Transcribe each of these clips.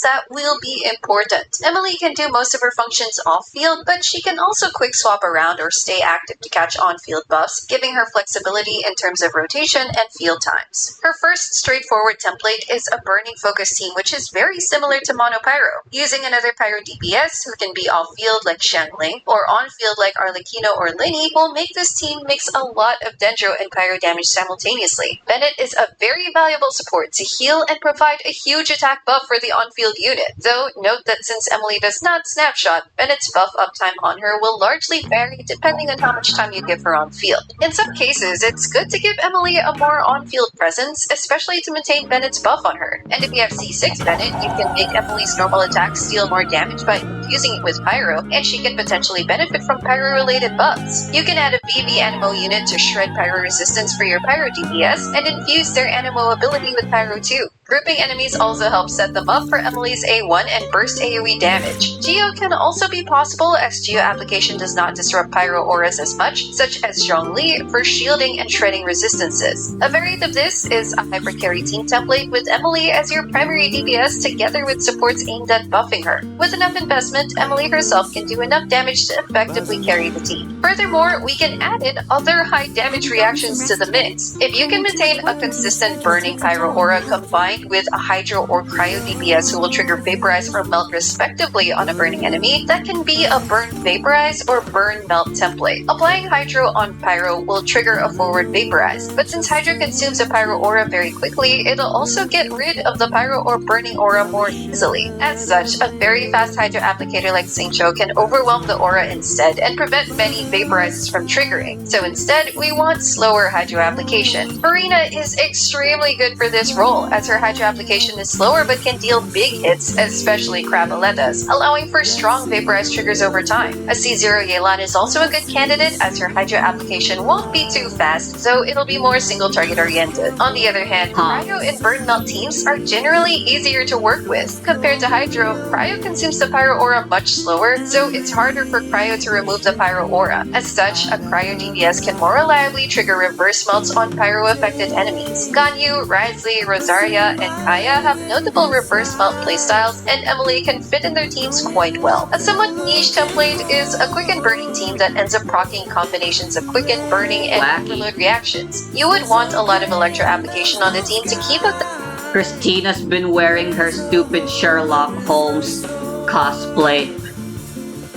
that will be important. Emily can do most of her functions off-field, but she can also quick swap around or stay active to catch on-field buffs, giving her flexibility in terms of rotation and field times. Her first straightforward template is a burning focus team, which is very similar to Mono Pyro. Using another Pyro DPS who can be off-field like Xiangling or on-field like Arlecchino or Linny will make this team mix a lot of Dendro and Pyro damage simultaneously. Bennett is a very valuable support to heal and provide a huge attack buff for the on-field unit, though note that since Emily does not snapshot, Bennett's buff uptime on her will largely vary depending on how much time you give her on field. In some cases, it's good to give Emily a more on-field presence, especially to maintain Bennett's buff on her. And if you have C6 Bennett, you can make Emily's normal attacks deal more damage by infusing it with Pyro, and she can potentially benefit from Pyro-related buffs. You can add a BB Animo unit to shred Pyro resistance for your Pyro DPS, and infuse their Animo ability with Pyro too. Grouping enemies also helps set them up for Emily's A1 and burst AoE damage. Geo can also be possible as Geo application does not disrupt Pyro auras as much, such as Zhongli for shielding and shredding resistances. A variant of this is a hyper carry team template with Emily as your primary DPS together with supports aimed at buffing her. With enough investment, Emily herself can do enough damage to effectively carry the team. Furthermore, we can add in other high damage reactions to the mix. If you can maintain a consistent burning Pyro aura combined with a Hydro or Cryo DPS who will trigger Vaporize or Melt respectively on a burning enemy, that can be a Burn Vaporize or Burn Melt template. Applying Hydro on Pyro will trigger a forward Vaporize, but since Hydro consumes a Pyro aura very quickly, it'll also get rid of the Pyro or Burning aura more easily. As such, a very fast Hydro applicator like Xingqiu can overwhelm the aura instead and prevent many Vaporizes from triggering. So instead, we want slower Hydro application. Marina is extremely good for this role, as her Hydro application is slower but can deal big hits, especially Craboletas, allowing for strong Vaporize triggers over time. A C0 Yelan is also a good candidate, as her Hydro application won't be too fast, so it'll be more single target oriented. On the other hand, Cryo and Burn Melt teams are generally easier to work with. Compared to Hydro, Cryo consumes the Pyro aura much slower, so it's harder for Cryo to remove the Pyro aura. As such, a Cryo DPS can more reliably trigger reverse melts on Pyro affected enemies. Ganyu, Wriothesley, Rosaria, and Kaya have notable reverse melt playstyles, and Emily can fit in their teams quite well. A somewhat niche template is a quick and burning team that ends up proccing combinations of quick and burning and overload reactions. You would want a lot of Electro application on the team to keep up the Christina's been wearing her stupid Sherlock Holmes cosplay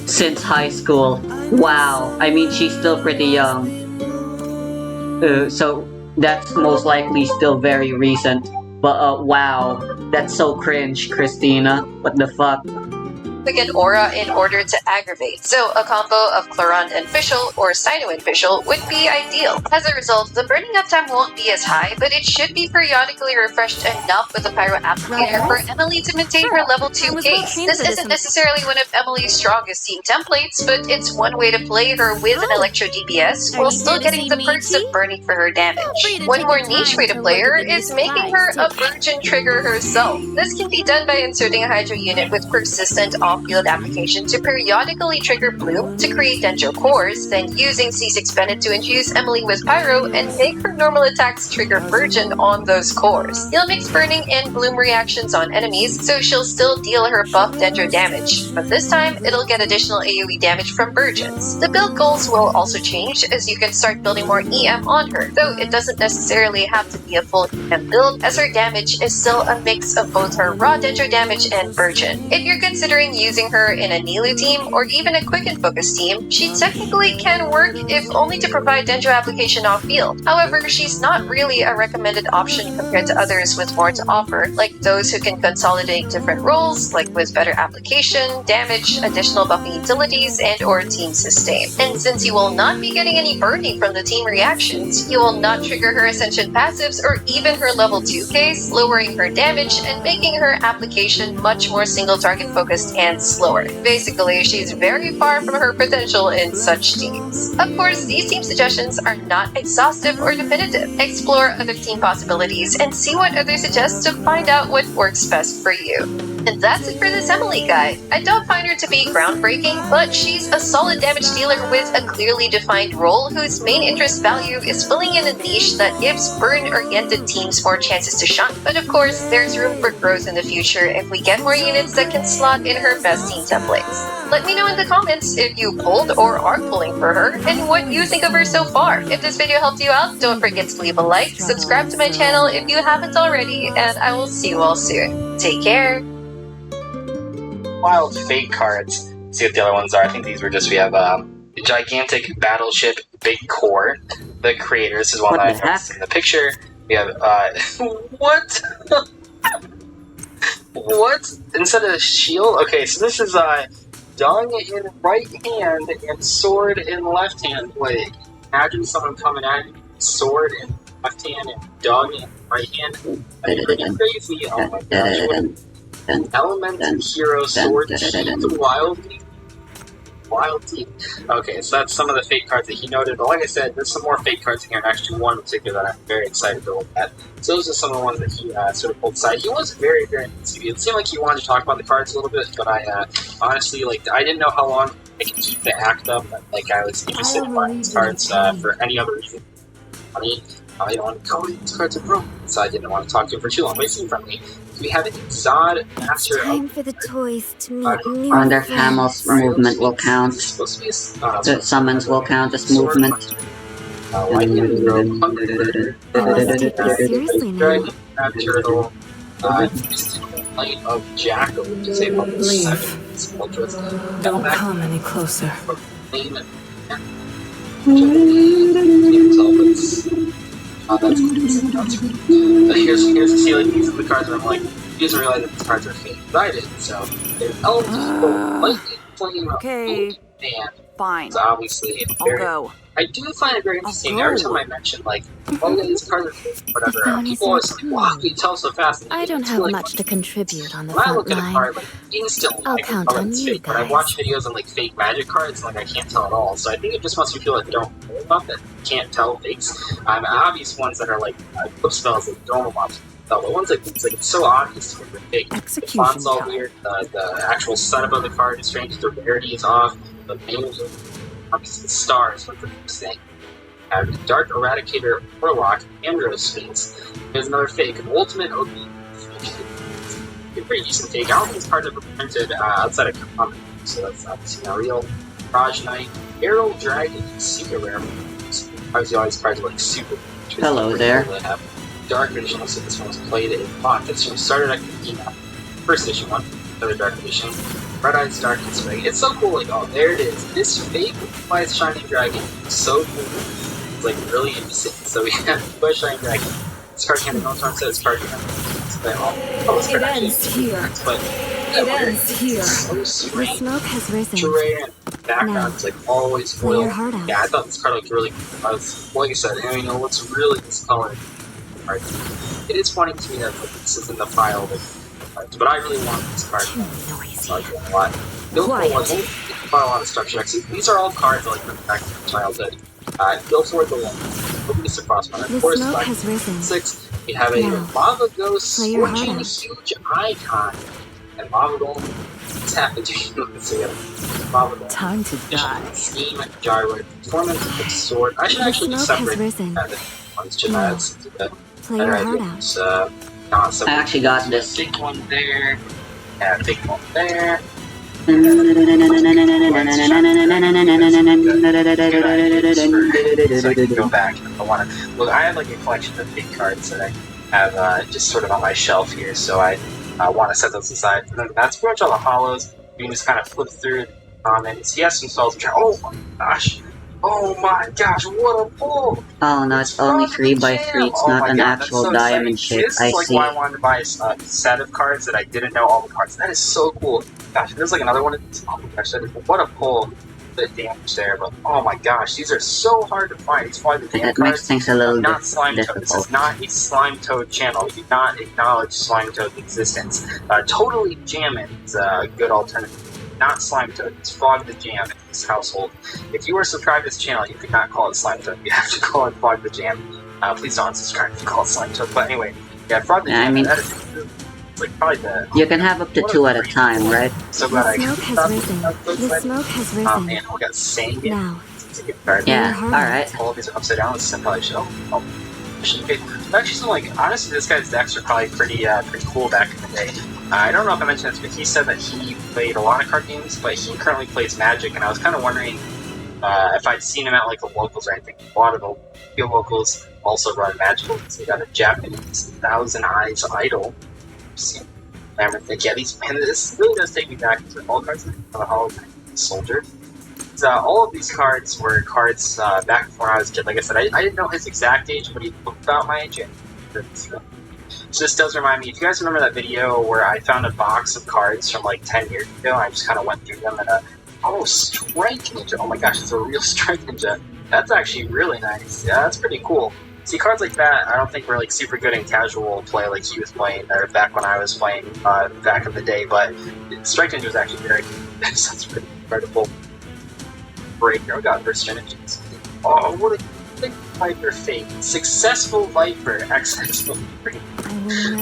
since high school. Wow, I mean, she's still pretty young. So that's most likely still very recent. But wow, that's so cringe, Christina. What the fuck? significant aura in order to aggravate, so a combo of Chloron and Fischl or Sino and Fischl would be ideal. As a result, the burning uptime won't be as high, but it should be periodically refreshed enough with the Pyro applicator for Emily to maintain her level 2 case. This isn't necessarily one of Emily's strongest team templates, but it's one way to play her with an Electro DPS while still getting the perks of burning for her damage. One more niche way to play her is making her a Virgin trigger herself. This can be done by inserting a Hydro unit with persistent off-field application to periodically trigger Bloom to create Dendro cores, then using C6 Bennett to infuse Emily with Pyro and make her normal attacks trigger Virgin on those cores. You'll mix Burning and Bloom reactions on enemies, so she'll still deal her buff Dendro damage, but this time it'll get additional AoE damage from Virgins. The build goals will also change as you can start building more EM on her, though it doesn't necessarily have to be a full EM build, as her damage is still a mix of both her raw Dendro damage and Virgin. If you're considering using her in a Nilu team or even a Quick and Focus team, she technically can work if only to provide Dendro application off-field. However, she's not really a recommended option compared to others with more to offer, like those who can consolidate different roles, like with better application, damage, additional buffing utilities, and or team sustain. And since you will not be getting any burning from the team reactions, you will not trigger her Ascension passives or even her level 2 case, lowering her damage and making her application much more single target focused and slower. Basically, she's very far from her potential in such teams. Of course, these team suggestions are not exhaustive or definitive. Explore other team possibilities and see what others suggest to find out what works best for you. And that's it for this Emily guide. I don't find her to be groundbreaking, but she's a solid damage dealer with a clearly defined role whose main interest value is filling in a niche that gives burn-oriented teams more chances to shine. But of course, there's room for growth in the future if we get more units that can slot in her best team templates. Let me know in the comments if you pulled or are pulling for her, and what you think of her so far. If this video helped you out, don't forget to leave a like, subscribe to my channel if you haven't already, and I will see you all soon. Take care! Wild fate cards. See what the other ones are. I think these were just, we have gigantic battleship big core. The creator, this is one What that the I noticed heck? in the picture. We have what? What? Instead of shield? Okay, so this is dung in right hand and sword in left hand. Wait, imagine someone coming at you, sword in left hand and dung in right hand. That's pretty crazy. Oh my gosh. What Element Hero Sword Sheath Wild Teeth. Okay, so that's some of the fake cards that he noted. But like I said, there's some more fake cards in here, and actually one in particular that I'm very excited to look at. So those are some of the ones that he sort of pulled aside. He was very, very interested. It seemed like he wanted to talk about the cards a little bit, but I honestly, I didn't know how long I could keep the act up. Like, I was interested in buying these cards for any other reason. I mean, I don't want to tell these cards are broken, so I didn't want to talk to him for too long, but he seemed friendly. We have an Zod Master Time for the toys to meet new Under friends. Hamel's movement will count. Supposed to be The summons will count as movement. Lightning Hero, Thunder, Let's take this seriously now. Dragon, Crab Turtle, Light of Jackal, which is a level 7 Ultras. Don't come any closer. Here's see, like, these are the cards where I'm like, he doesn't realize that these cards are fake, but I did. So there's Elements, Lightning, Flame, Okay. and Fine. so obviously I'll very. go. I do find it very interesting. go. Every time I mention, like, oh yeah, these cards are fake, whatever, found people always like, wow, you tell so fast. I don't It's have like, much to contribute on the when I front look at a line. card, like, instantly, I'll I can count tell on it's you fake. But I guys. watch videos on, like, fake magic cards, and, like, I can't tell at all. So I think it just must be people that don't know about that can't tell fakes. Obvious ones that are, like, flip spells, like, normal mobs. The ones that it's so obvious to me they're fake. The Execution font's all time. weird, the actual setup of the card is strange, the rarity is off, the names are obviously the stars, what's the first thing? Dark Eradicator, Warlock, Ambrose Sphinx. Here's another fake, an Ultimate OP. A pretty decent fake. I don't think these cards are printed outside of common, so that's obviously not real. Raj Knight, Arrow Dragon, Secret Rare. Obviously, all these cards are like super. Hello there. Dark Edition, looks like this one was played in lot. This one started at the first edition one, another Dark Edition. Red Eyes Dark and Spring. It's so cool, like, oh, there it is. This fake Wise Shining Dragon is so cool. It's like really interesting. So we have Wise Shining Dragon. This card can't no time says card can't. It ends here. But It ends here. so The strange. smoke has risen. Terrain background is like always Play your foiled. heart out. Yeah, I thought this card looked really cool. I was, like I said, and you know what's really discoloring? Right. It is funny to me that like, this is in the file of cards, but I really want this card. Too So I noisy. do a lot. Don't go Quiet. like, quite a lot of structure. See, these are all cards that, like from back to my childhood. Go for the one. Look at this across my The of course, smoke like, has risen. 6. We have a Now, Lava Ghost play your heart scorching out. huge icon. And Lava Golem. What's happening? So we have Lava Golem. Time to die. Scheme, Gyroid, Performance, with Sword. I should The actually just smoke has separate risen. ones to Now, that. So that Play your better heart ideas. out. Not separate. I actually got this. Big one there. And big one there. So I can go back if I want to. Look, I have like a collection of big cards that I have just sort of on my shelf here, so I want to set those aside. And then that's pretty much all the hollows. You can just kind of flip through the comments. He has some spells which are, oh my gosh! Oh my gosh, what a pull! Oh no, it's only 3x3, it's not an actual diamond shape, This I is like see. why I wanted to buy a set of cards that I didn't know all the cards. That is so cool. Gosh, there's like another one of these. Oh my gosh, what a pull. The damage there, but oh my gosh, these are so hard to find. These probably the damn It makes cards. things a little Not bit Slime Toad. This is difficult. not a Slime Toad channel. We do not acknowledge Slime Toad's existence. Totally Jammin' is a good alternative. Not Slime Toad. It's Frog the Jam in this household. If you were subscribed to this channel, you could not call it Slime Toad. You have to call it Frog the Jam. Please don't subscribe to call it Slime Toad. But anyway, yeah, Frog the Yeah, I Jam. mean- That is It's like probably the. You can have up to 2 at a time, right? So The glad I smoke has risen. The smoke has Oh risen. man, we got Sangin. Now, It's a good card. Yeah, Hard. alright. All of these are upside down. This is probably should. Oh, should be. Actually, some like honestly, this guy's decks are probably pretty cool back in the day. I don't know if I mentioned this, but he said that he played a lot of card games, but he currently plays Magic, and I was kind of wondering if I'd seen him at like the locals or anything. A lot of the field locals also run Magic. So we got a Japanese Thousand Eyes Idol. Yeah, this really does take me back to all cards of the Hall of Soldier. All of these cards were cards back before I was a kid. Like I said, I didn't know his exact age, but he looked about my age. So this does remind me, if you guys remember that video where I found a box of cards from like 10 years ago, I just kind of went through them and Strike Ninja. Oh my gosh, it's a real Strike Ninja. That's actually really nice. Yeah, that's pretty cool. See, cards like that, I don't think were like super good in casual play like he was playing, or back when I was playing back in the day, but Strike Ninja was actually very good. That's pretty incredible. Breaker, we got first generations. Oh, what a Viper fate. Successful Viper, accessible.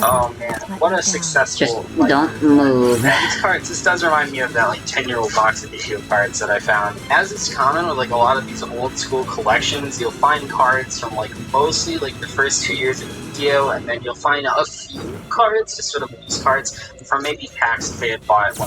Oh man, what a successful Just Viper. don't move. These cards, this does remind me of that like 10-year-old box of Yu-Gi-Oh cards that I found. As is common with like a lot of these old school collections, you'll find cards from like mostly like the first 2 years of Yu-Gi-Oh, and then you'll find a few cards, just sort of loose cards, from maybe packs that they had bought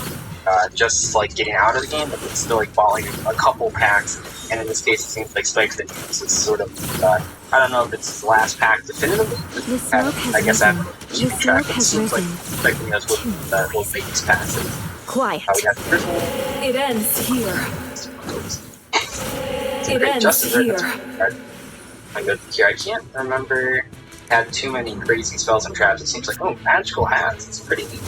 just like getting out of the game, but they still like bought like a couple packs. And in this case, it seems like Spike the News is sort of, I don't know if it's his last pack definitively. the smoke has I guess risen. that The keeping track, smoke it has seems like risen. Spike the News will make these passes. Quiet. We got the first one. It ends here. It's a It great ends Justice here. card. I go here. I can't remember had too many crazy spells and traps. It seems like, magical hats. It's pretty neat.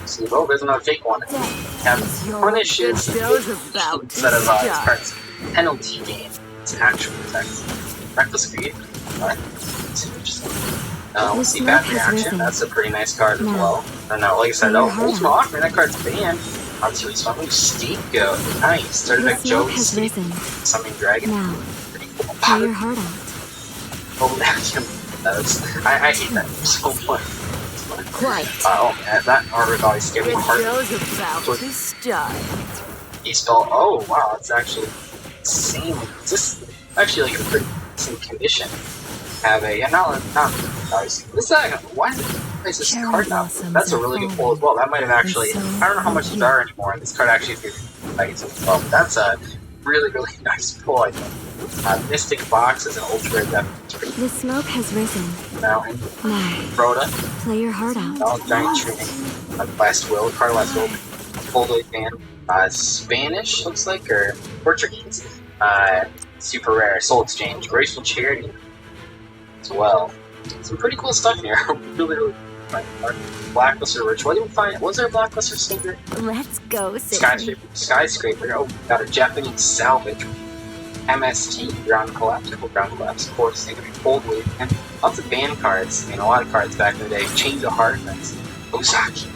See, there's another fake one. Have punishes instead of its cards penalty game. It's actual text. Reckless Greed. Alright. It's interesting. Let's see, Bad Reaction. That's a pretty nice card as well. And now, like I said, Ultimate Offering, that card's banned. Obviously, it's fun. Scapegoat. Nice. Started The back smoke Joe's has risen. Summoning Dragon. Now, Pretty cool. play your heart out. Oh, I hate that so much. Quiet. Oh man, that artwork always scared me. Heart. about to start. He spelled. Oh wow, it's actually insane. This is actually like a pretty decent condition. Have a not obviously. This why is this Cherry card now? blossoms That's a are really good falling. pull as well. That might have actually. So I don't know how much is there anymore. And this card actually is as well. But that's a really nice pull. I think. Mystic Box is an ultra depth. The smoke has risen. Mountain. Now, Rhoda. play your heart out. Giant Training. Last Will. Card Last Will. Coldly fan. Spanish looks like, or Portuguese. Super rare. Soul Exchange. Graceful Charity. As well. Some pretty cool stuff here. really Blackluster Rich. What did we find? Was there a Blackluster Silver? Let's go, Sydney. Skyscraper. Oh, got a Japanese salvage. MST, Ground Collapse, Triple Ground Collapse, of course, they could be Cold Wave, and lots of band cards. I mean, a lot of cards back in the day. Change of Heart, that's Ozaki.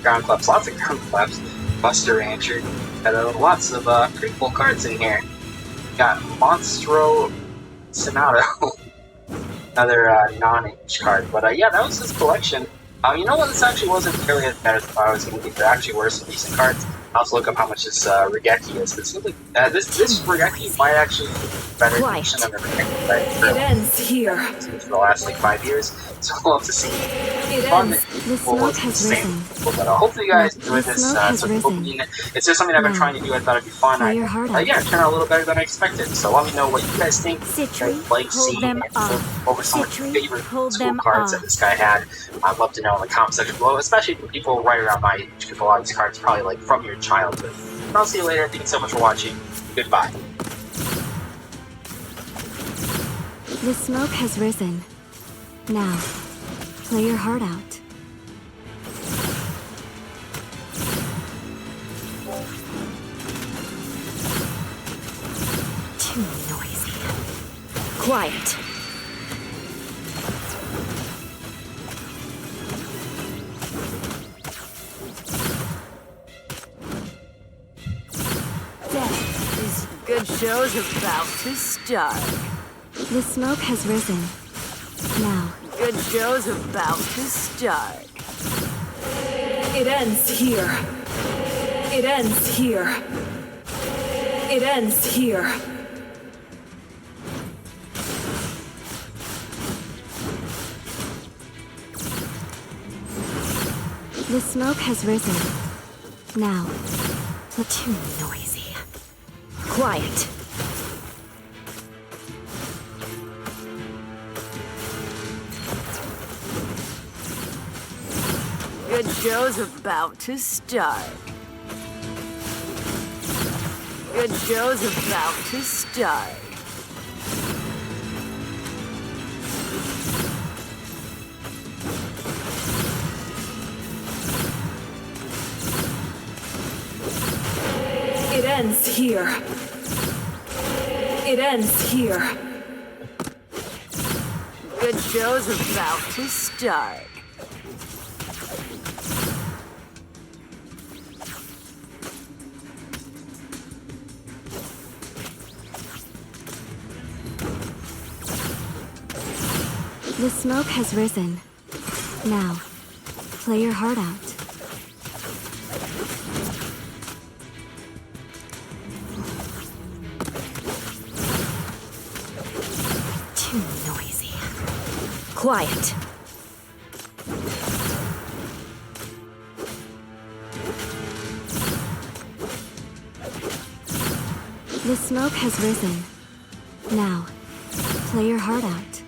Ground Collapse, lots of Ground Collapse. Buster Rancher. Got lots of pretty cool cards in here. Got Monstro Sonata. Another non-English card. But yeah, that was his collection. You know what? This actually wasn't really as bad as I thought it was going to be. There actually were some decent cards. I'll also look up how much this Regeki is. It seems like this Regeki might actually be better condition than the Regeki It ends here. for the last like 5 years. So we'll have to see. It Fun. ends. The smoke has risen. But hopefully you guys enjoyed The this. smoke has Sort of risen. opening. It's just something I've been Now, trying to do. I thought it'd be fun. play your heart out. Yeah, it turned out a little better than I expected. So let me know what you guys think. Citri, Like hold seeing them and up. what were some of your Citri, favorite hold school them cards up. that this guy had. I'd love to know in the comment section below, especially for people right around my age, because a lot of these cards are probably like from your childhood. And I'll see you later. Thank you so much for watching. Goodbye. The smoke has risen. Now, play your heart out. Too noisy. Quiet. This good show's about to start. The smoke has risen. Now, Good show's about to start. It ends here. It ends here. It ends here. The smoke has risen. Now, too noisy. Quiet. Good show's about to start. Good show's about to start. It ends here. It ends here. Good show's about to start. The smoke has risen. Now, play your heart out. Too noisy. Quiet. The smoke has risen. Now, play your heart out.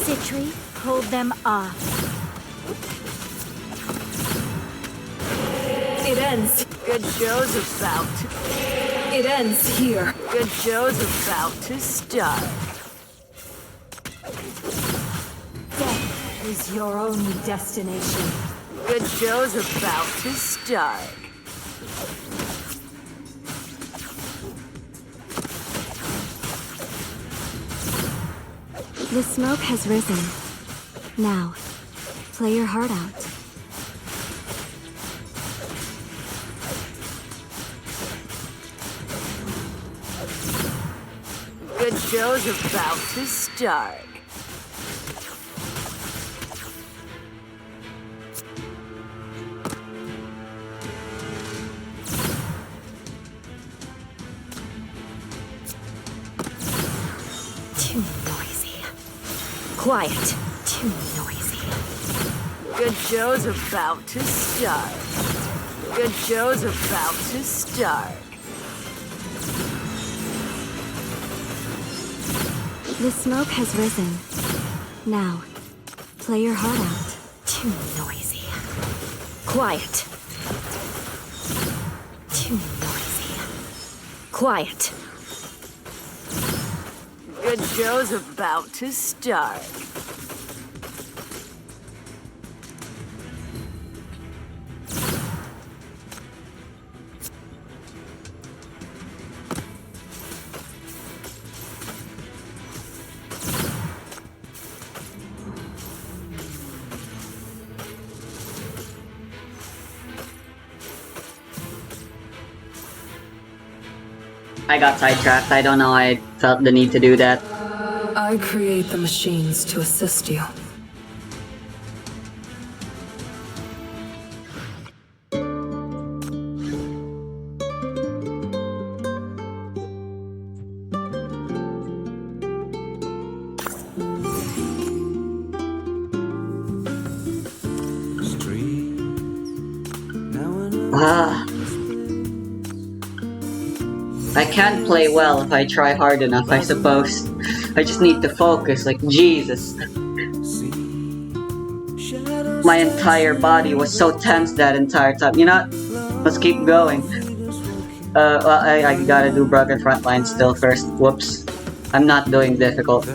Citri, hold them off. It ends. Good show's about to... It ends here. Good show's about to start. Death is your only destination. Good show's about to start. The smoke has risen. Now, play your heart out. Good show's about to start. Too noisy. Quiet. Too noisy. Good show's about to start. Good show's about to start. The smoke has risen. Now, play your heart out. Too noisy. Quiet. Too noisy. Quiet. Good show's about to start. I got sidetracked. I don't know. I felt the need to do that. I create the machines to assist you. Ah. I can't play well if I try hard enough, I suppose. I just need to focus, like Jesus. My entire body was so tense that entire time. You know what? Let's keep going. Well, I gotta do Brother Frontline still first. Whoops. I'm not doing difficult.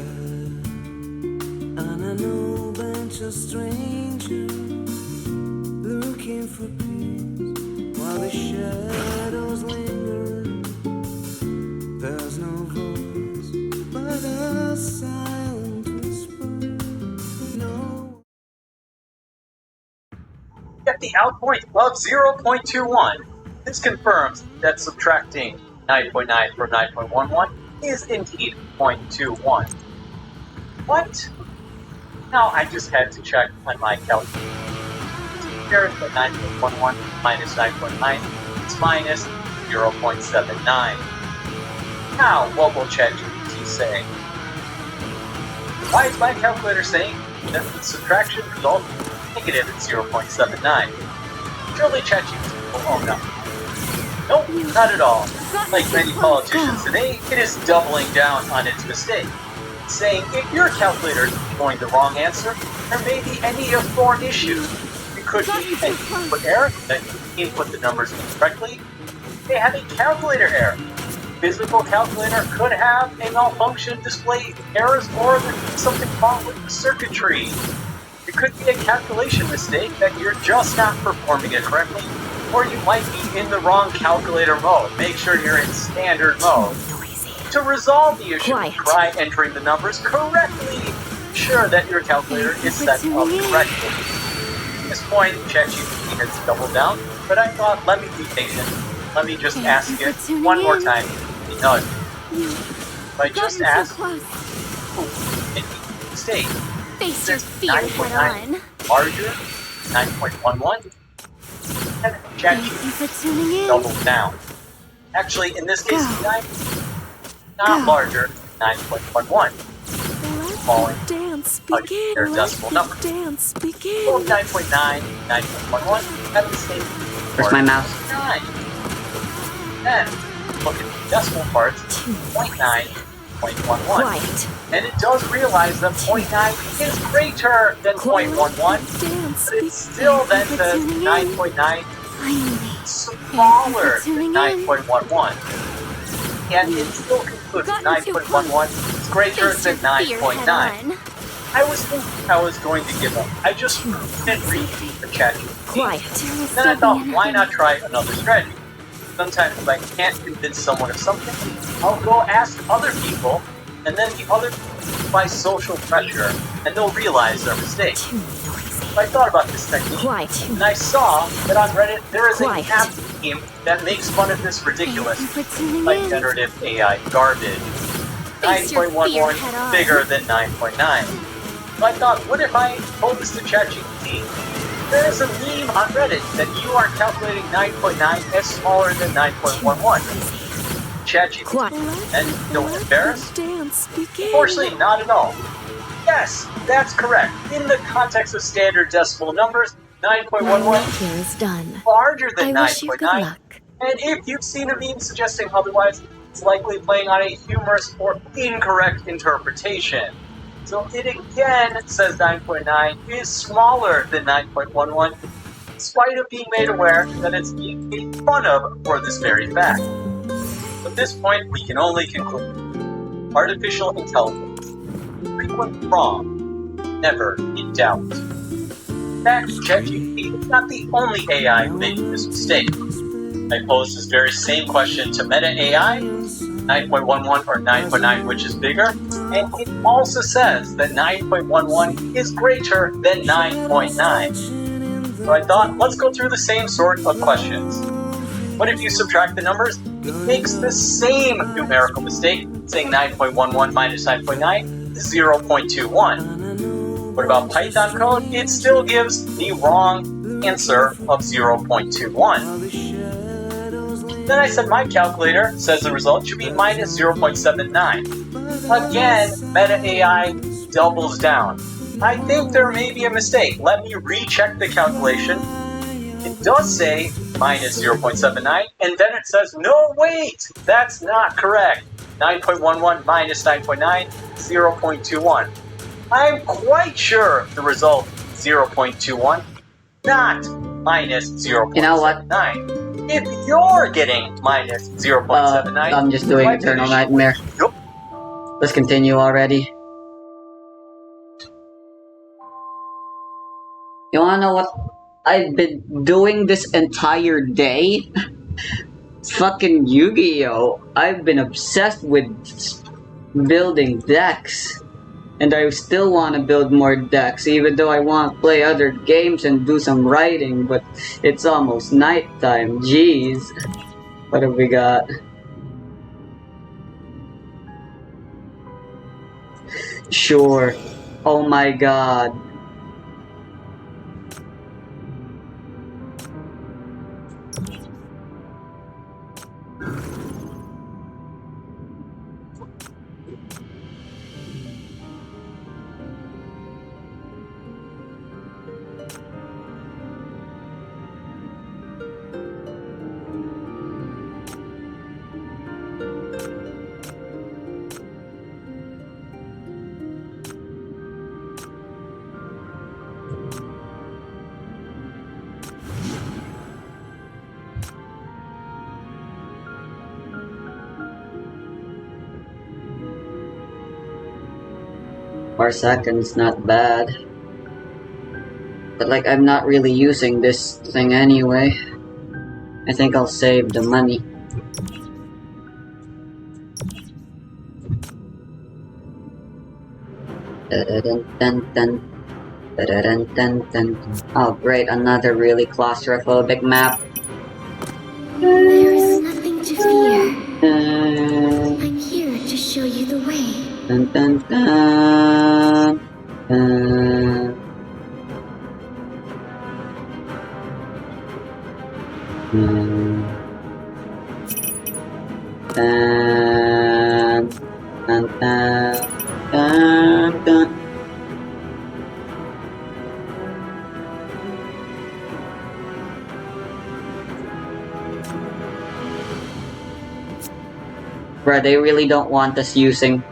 Get the outpoint above 0.21. This confirms that subtracting 9.9 from 9.11 is indeed 0.21. What? Now I just had to check on my calculator. Here is the 9.11 minus 9.9 is minus 0.79. Now, what will ChatGPT say? Why is my calculator saying that the subtraction result is negative at 0.79? Surely ChatGPT will own up. Nope, not at all. Like many politicians today, it is doubling down on its mistake, saying if your calculator is showing the wrong answer, there may be any of four issues. It could be an input error, that you input the numbers incorrectly. It may have a calculator error. Physical calculator could have a malfunction display errors, or there could be something wrong with the circuitry. It could be a calculation mistake that you're just not performing it correctly, or you might be in the wrong calculator mode. Make sure you're in standard mode. To resolve the issue, try entering the numbers correctly. Ensure that your calculator is set up correctly. At this point, ChatGPT has doubled down, but I thought, let me be patient. Let me just ask it one more time. No. If I just ask, make a mistake. Face your fear head 9.9 larger, 9.11, and ChatGPT doubled down. Actually, in this case, 9 not larger, 9.11. Falling their decimal number. Both 9.9, 9.11 have the same. Where's my mouse? 9. Then look at the decimal parts, 0.9, 0.11. And it does realize that 0.9 is greater than 0.11, but it still then says 9.9 is smaller than 9.11. And it still concludes 9.11 is greater than 9.9. I was thinking I was going to give up. I just couldn't read the ChatGPT. Then I thought, why not try another strategy? Sometimes if I can't convince someone of something, I'll go ask other people, and then the other people by social pressure, and they'll realize their mistake. So I thought about this technique, and I saw that on Reddit there is a app team that makes fun of this ridiculous, like generative AI garbage. 9.11 bigger than 9.9. So I thought, what if I told this to ChatGPT? There is a meme on Reddit that you are calculating 9.9 as smaller than 9.11. ChatGPT, and don't embarrass? Unfortunately, not at all. Yes, that's correct. In the context of standard decimal numbers, 9.11 is done. larger than I wish you 9.9. good luck. And if you've seen a meme suggesting otherwise, it's likely playing on a humorous or incorrect interpretation. So it again says 9.9 is smaller than 9.11, in spite of being made aware that it's being made fun of for this very fact. At this point, we can only conclude. Artificial intelligence. Frequent wrong. Never in doubt. In fact, ChatGPT is not the only AI making this mistake. I posed this very same question to Meta AI, 9.11 or 9.9, which is bigger, and it also says that 9.11 is greater than 9.9. So I thought, let's go through the same sort of questions. What if you subtract the numbers? It makes the same numerical mistake, saying 9.11 minus 9.9 is 0.21. What about Python code? It still gives the wrong answer of 0.21. Then I said my calculator says the result should be minus 0.79. Again, Meta AI doubles down. I think there may be a mistake. Let me recheck the calculation. It does say minus 0.79, and then it says, no, wait, that's not correct. 9.11 minus 9.9, 0.21. I'm quite sure the result is 0.21, not minus 0.79. You know what? If you're getting minus 0.79, I'm just doing Eternal Nightmare. Nope. Let's continue already. You wanna know what I've been doing this entire day? Fucking Yu-Gi-Oh! I've been obsessed with building decks. And I still want to build more decks, even though I want to play other games and do some writing, but it's almost nighttime. Jeez. What have we got? Sure. Oh my god. Per second's not bad. But like, I'm not really using this thing anyway. I think I'll save the money. Oh great, another really claustrophobic map. There is nothing to fear. Dun, I'm here to show you the way. dun, dun, dun, dun. Dun, dun, dun, dun, dun. Bruh, they really don't want us using.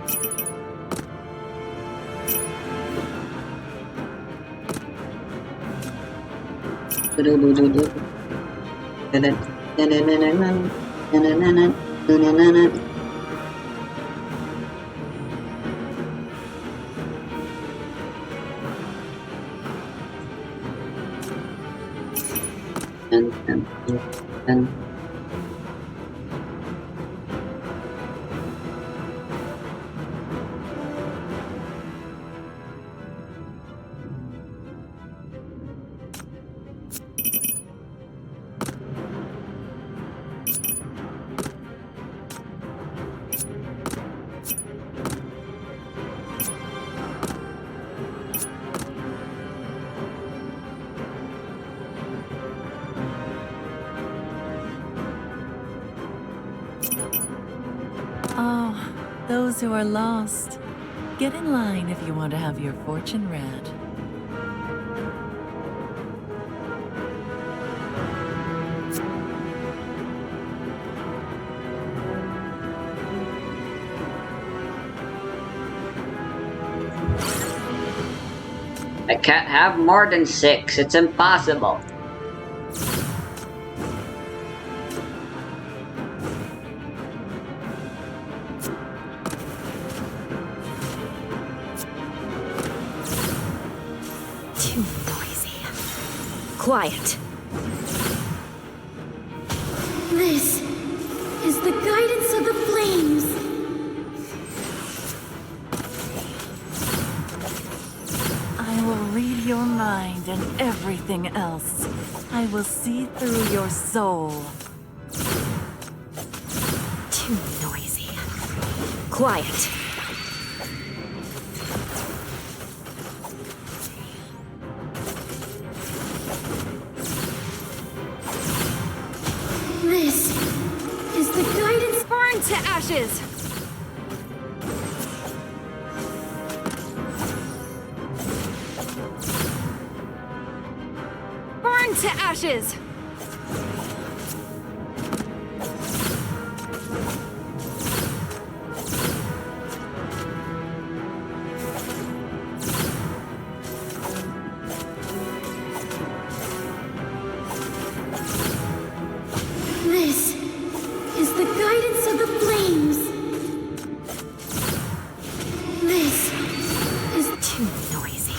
Oh, those who are lost. Get in line if you want to have your fortune read. I can't have more than 6. It's impossible. Too noisy. Quiet. This is the guidance of the flames. I will read your mind and everything else. I will see through your soul. Too noisy. Quiet. This is the guidance. Burn to ashes! Burn to ashes! This is the guidance of the flames. This is too noisy.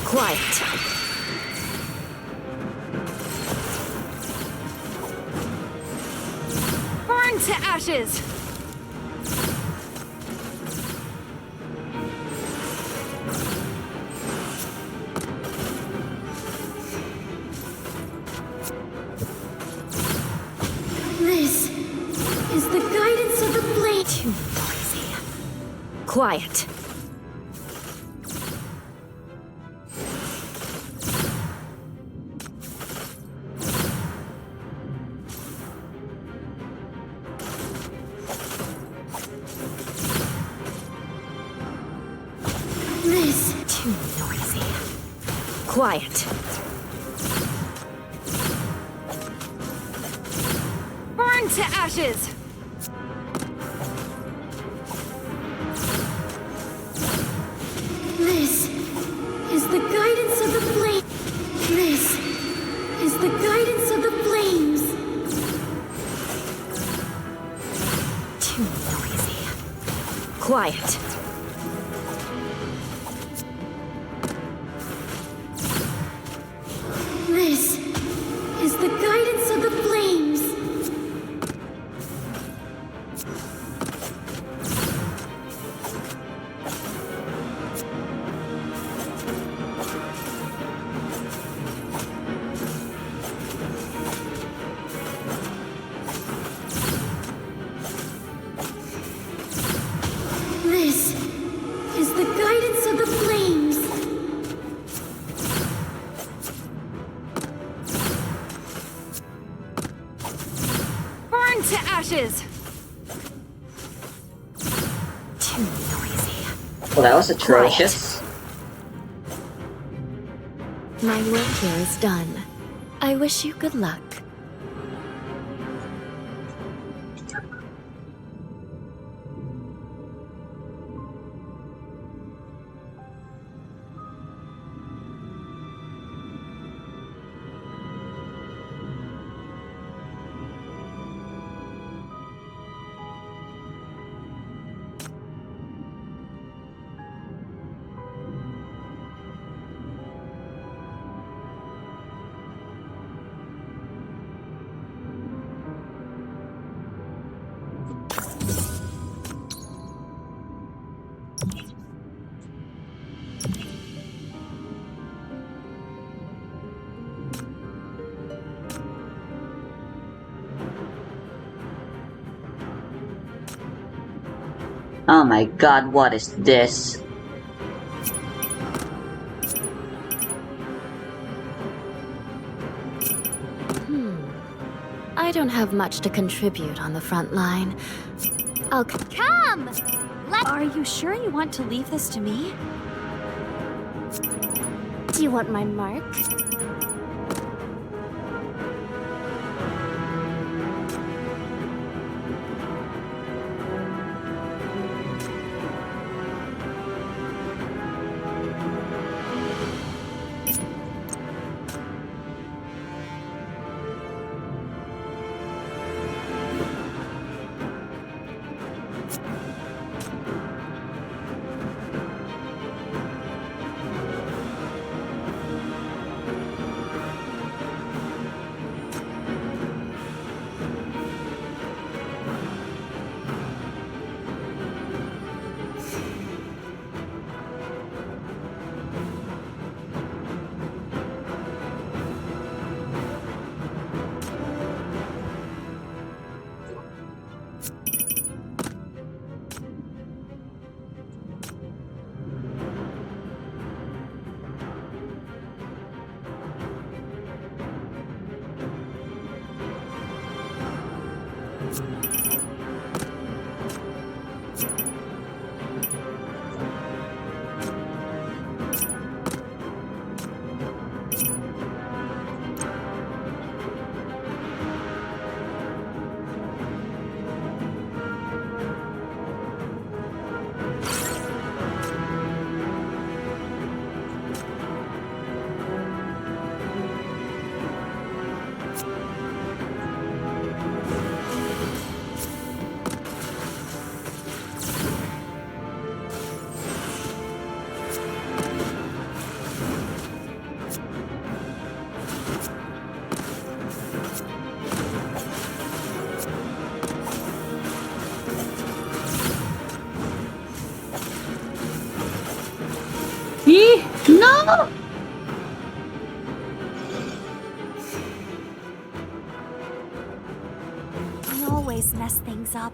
Quiet. Burn to ashes! This is the guidance of the flame. Too noisy. Quiet. Too noisy. Quiet. Burn to ashes! This is the guidance of the flame. This is the guidance of the flames. Too noisy. Quiet. This is the guidance of the flames. This is the guidance of the flames. Burn to ashes! Too noisy. Well, that was atrocious. My work here is done. I wish you good luck. Oh my god, what is this? I don't have much to contribute on the front line. I'll come! Are you sure you want to leave this to me? Do you want my mark? No! I always mess things up.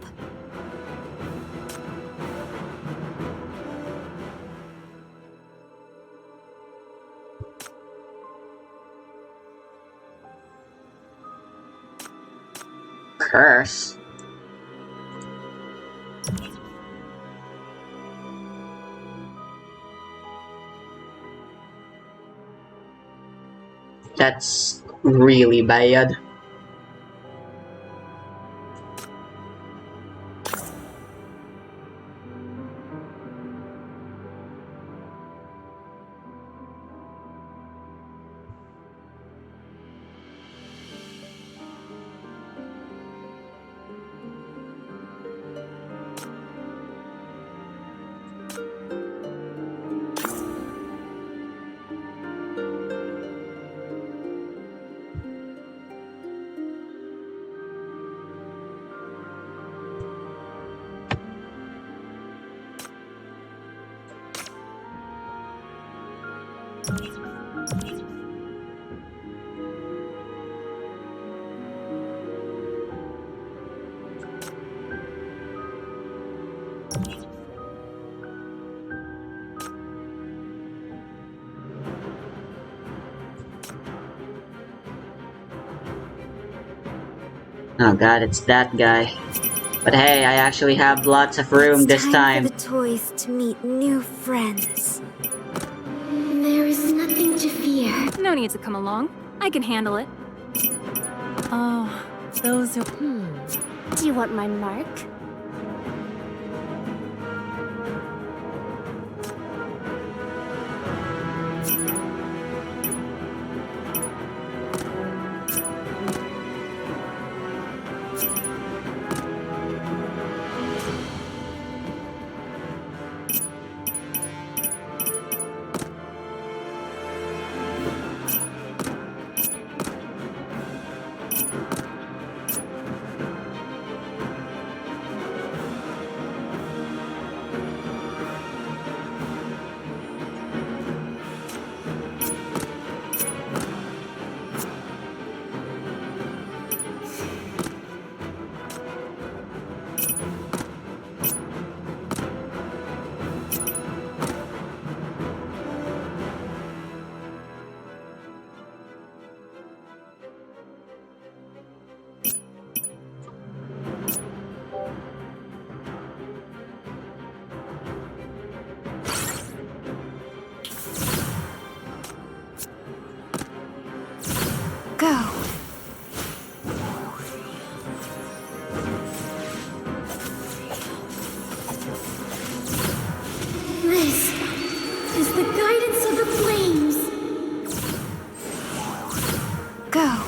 Curse. That's really bad. Oh god, it's that guy. But hey, I actually have lots of room this time. For the toys to meet new friends. There is nothing to fear. No need to come along. I can handle it. Oh, those are... Do you want my mark? Go. This is the guidance of the flames. Go.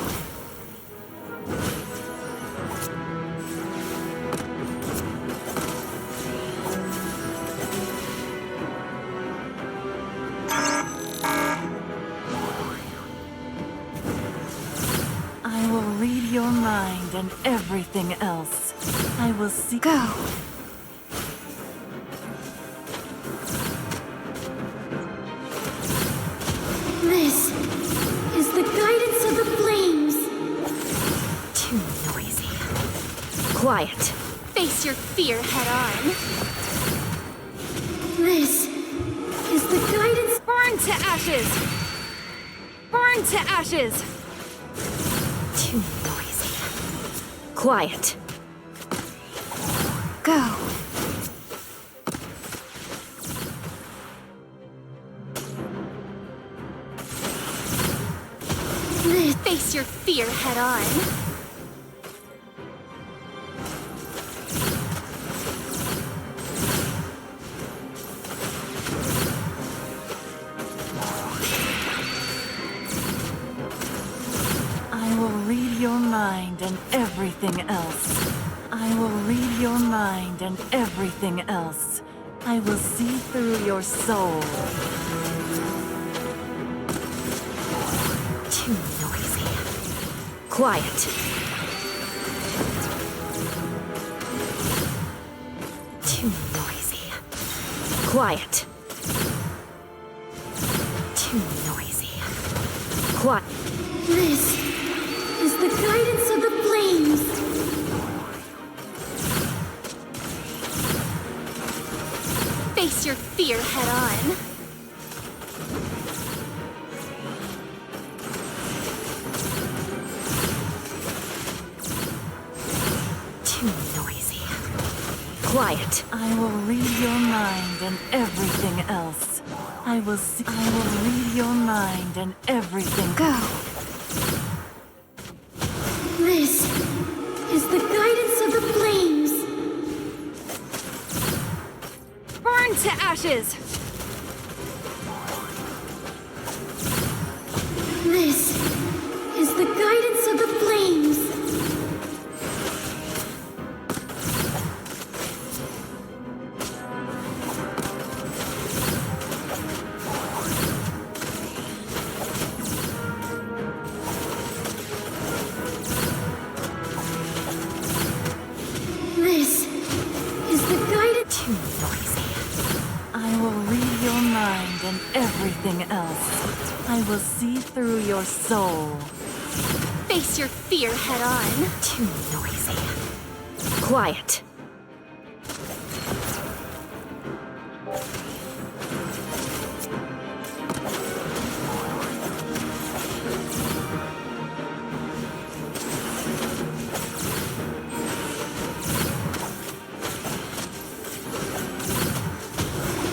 I will read your mind and everything else. I will see... Go. This is the guidance of the flames. Too noisy. Quiet. Face your fear head on. This is the guidance. Burn to ashes! Burn to ashes! Too noisy. Quiet. Go. This. Face your fear head on. I will read your mind and everything else. I will read your mind and everything else. I will see through your soul. Too noisy. Quiet. Too noisy. Quiet. Too noisy. Quiet. This is the guidance of the flames. Face your fear head on. Too noisy. Quiet. I will read your mind and everything else. I will read your mind and everything. Go. ashes! This is the guidance of the flames. This is the guidance. Too noisy. I will read your mind and everything else. I will see through your soul. Face your fear head on. Too noisy. Quiet.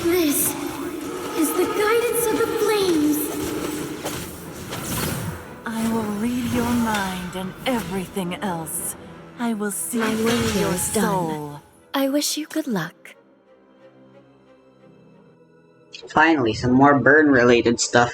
This is the guidance of the flames. I will read your mind and everything else. I will see My through work here your is done. soul. I wish you good luck. Finally, some more burn-related stuff.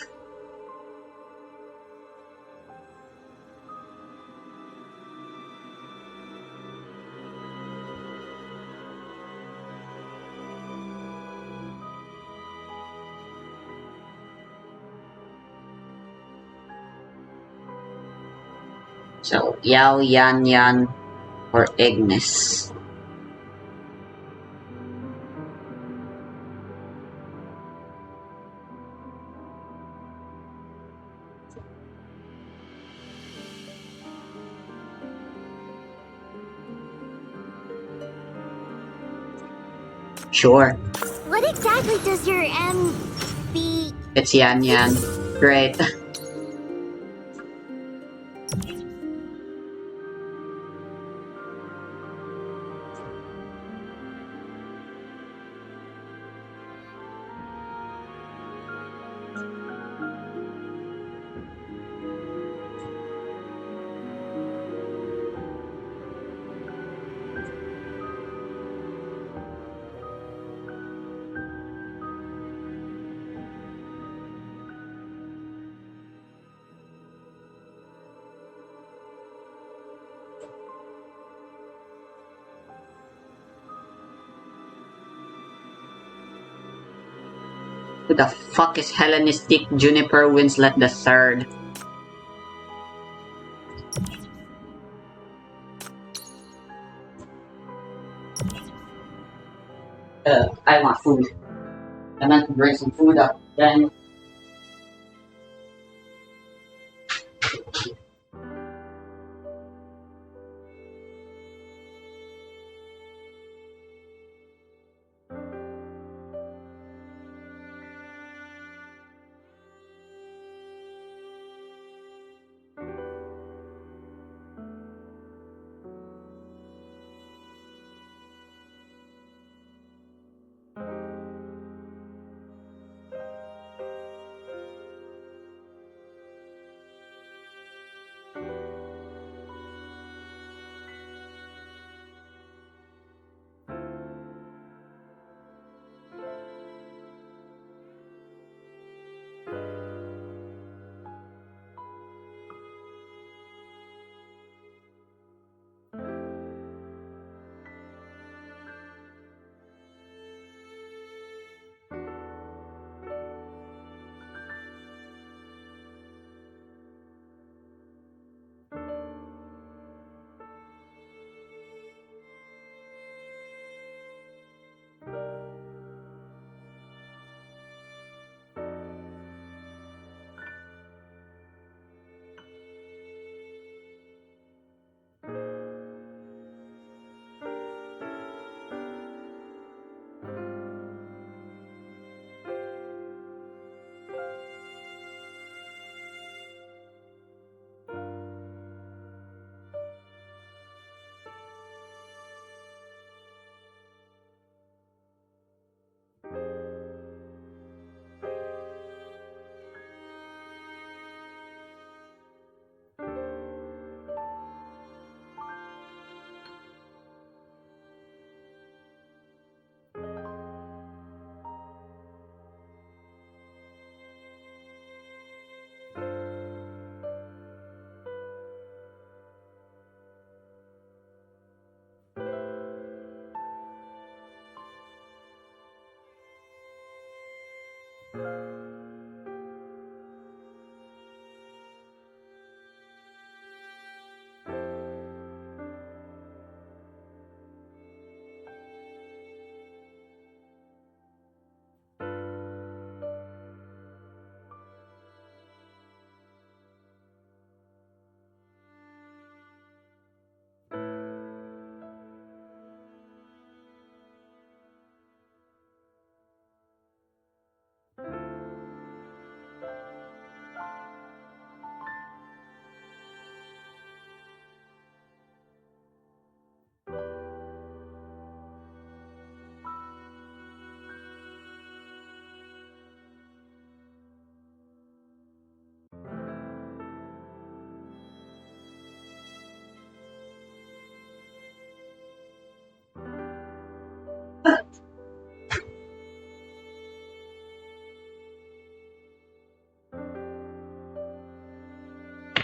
So, Yao, Yan, Yan, or Ignis. Sure, What exactly does your be? it's Yan Yan. Great. Who the fuck is Hellenistic Juniper Winslet the Third? I want food. I meant to bring some food up. Then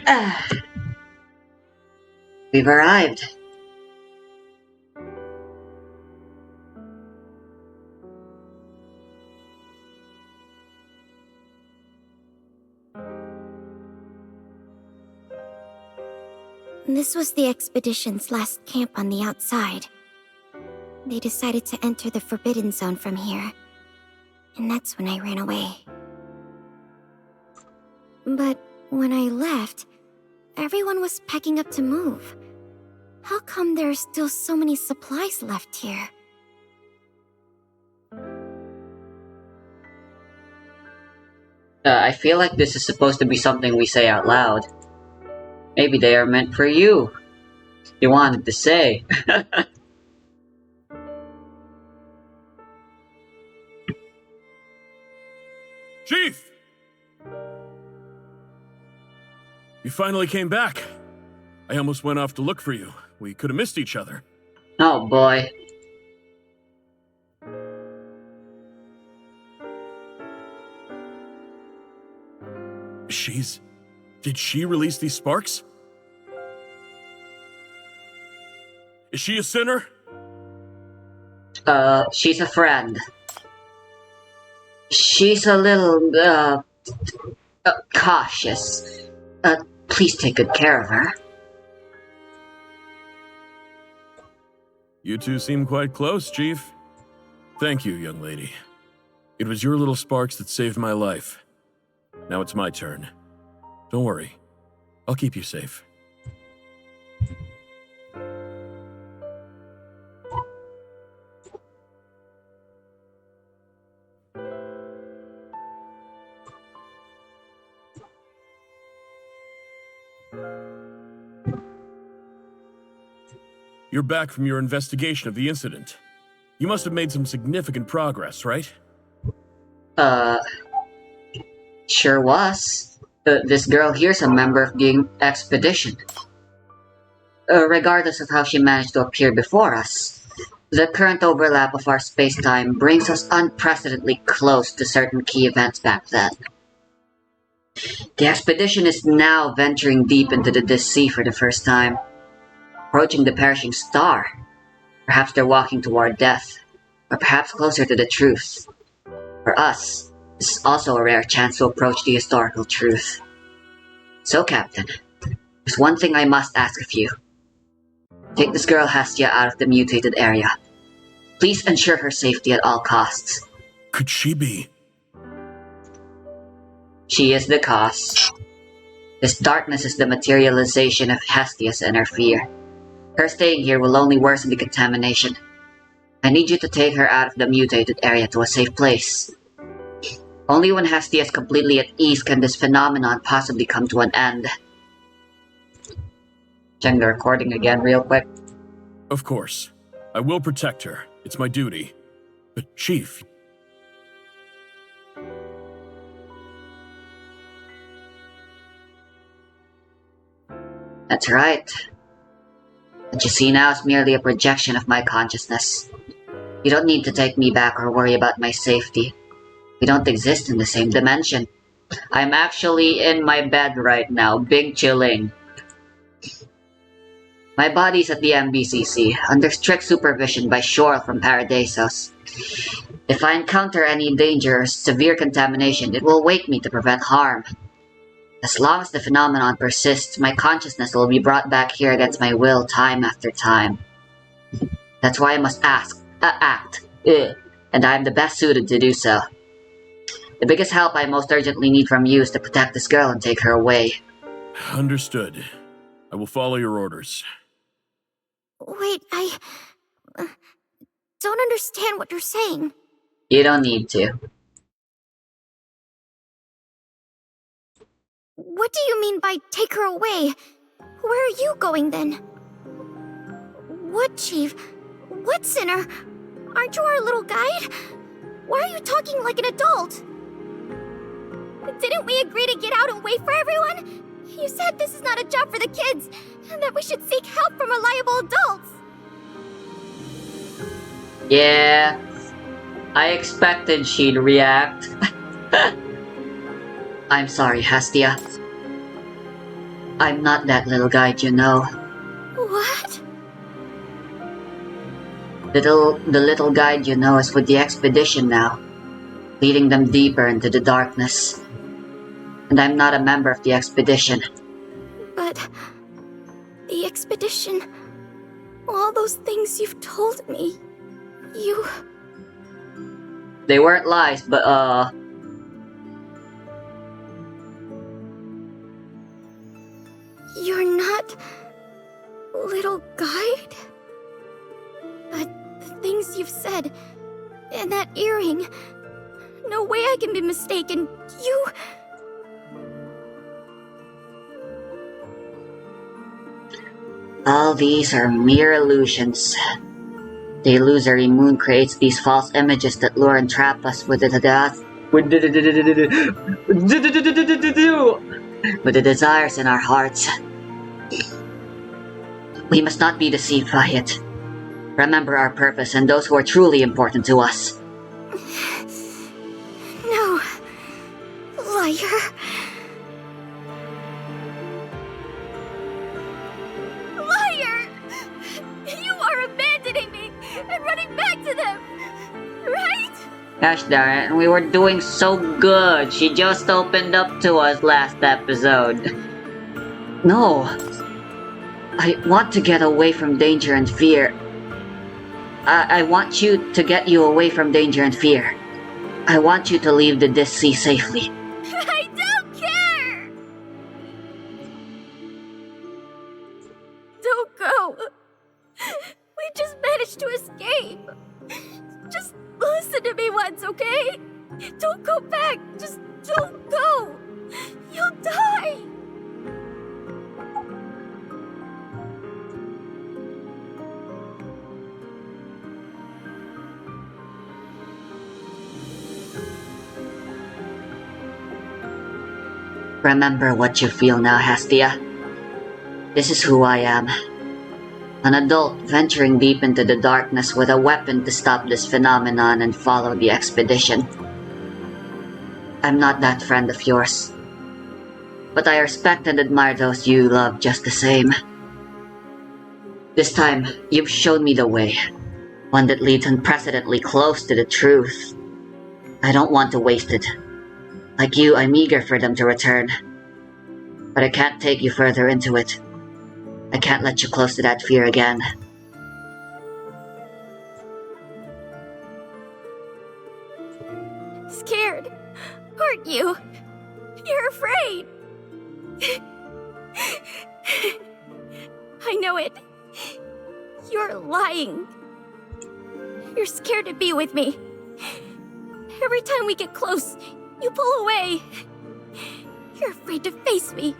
Ah, we've arrived. This was the expedition's last camp on the outside. They decided to enter the Forbidden Zone from here. And that's when I ran away. But when I left, everyone was packing up to move. How come there are still so many supplies left here? I feel like this is supposed to be something we say out loud. Maybe they are meant for you. You wanted to say. Chief! You finally came back. I almost went off to look for you. We could have missed each other. Oh boy. Did she release these sparks? Is she a sinner? She's a friend. She's a little, cautious. Please take good care of her. You two seem quite close, Chief. Thank you, young lady. It was your little sparks that saved my life. Now it's my turn. Don't worry. I'll keep you safe. You're back from your investigation of the incident. You must have made some significant progress, right? Sure was. This girl here's a member of the expedition. Regardless of how she managed to appear before us, the current overlap of our space-time brings us unprecedentedly close to certain key events back then. The expedition is now venturing deep into the sea for the first time, approaching the perishing star. Perhaps they're walking toward death, or perhaps closer to the truth. For us, this is also a rare chance to approach the historical truth. So, Captain, there's one thing I must ask of you. Take this girl Hestia out of the mutated area. Please ensure her safety at all costs. Could she be? She is the cause. This darkness is the materialization of Hestia's inner fear. Her staying here will only worsen the contamination. I need you to take her out of the mutated area to a safe place. Only when Hestia is completely at ease can this phenomenon possibly come to an end. Check the recording again real quick. Of course. I will protect her. It's my duty. But, Chief... That's right. What you see now is merely a projection of my consciousness. You don't need to take me back or worry about my safety. We don't exist in the same dimension. I'm actually in my bed right now, big chilling. My body's at the MBCC, under strict supervision by Shore from Paradisos. If I encounter any danger or severe contamination, it will wake me to prevent harm. As long as the phenomenon persists, my consciousness will be brought back here against my will time after time. That's why I must act, and I am the best suited to do so. The biggest help I most urgently need from you is to protect this girl and take her away. Understood. I will follow your orders. Wait, I don't understand what you're saying. You don't need to. What do you mean by take her away? Where are you going then? What, Chief? What, Sinner? Aren't you our little guide? Why are you talking like an adult? Didn't we agree to get out and wait for everyone? You said this is not a job for the kids, and that we should seek help from reliable adults. Yeah, I expected she'd react. I'm sorry, Hestia. I'm not that little guide, you know. What? The little guide you know is with the expedition now, leading them deeper into the darkness. And I'm not a member of the expedition. But the expedition, all those things you've told me, They weren't lies, but you're not little guide? The things you've said, and that earring, no way I can be mistaken. all these are mere illusions. The illusory moon creates these false images that lure and trap us with the desires in our hearts. We must not be deceived by it. Remember our purpose and those who are truly important to us. No. Liar. Liar! You are abandoning me and running back to them, right? Gosh darn it, we were doing so good. She just opened up to us last episode. No. I want to get away from danger and fear. I want you to get you away from danger and fear. I want you to leave this sea safely. I don't care! Don't go. We just managed to escape. Just listen to me once, okay? Don't go back. Just don't go. You'll die. Remember what you feel now, Hestia. This is who I am. An adult venturing deep into the darkness with a weapon to stop this phenomenon and follow the expedition. I'm not that friend of yours. But I respect and admire those you love just the same. This time, you've shown me the way. One that leads unprecedentedly close to the truth. I don't want to waste it. Like you, I'm eager for them to return. But I can't take you further into it. I can't let you close to that fear again. Scared, aren't you? You're afraid. I know it. You're lying. You're scared to be with me. Every time we get close, you pull away. You're afraid to face me.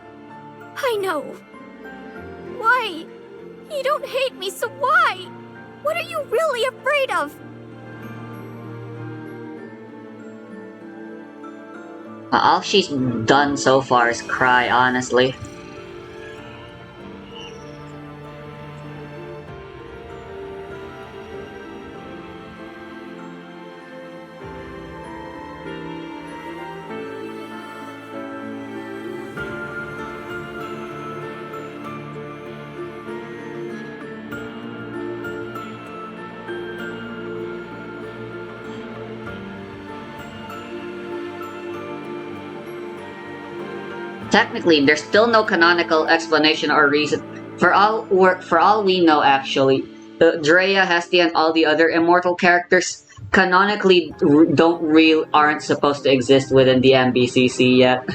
I know. Why? You don't hate me, so why? What are you really afraid of? All she's done so far is cry, honestly. Technically, there's still no canonical explanation or reason. For all we know, actually, Drea, Hestia, and all the other immortal characters canonically aren't supposed to exist within the MBCC yet.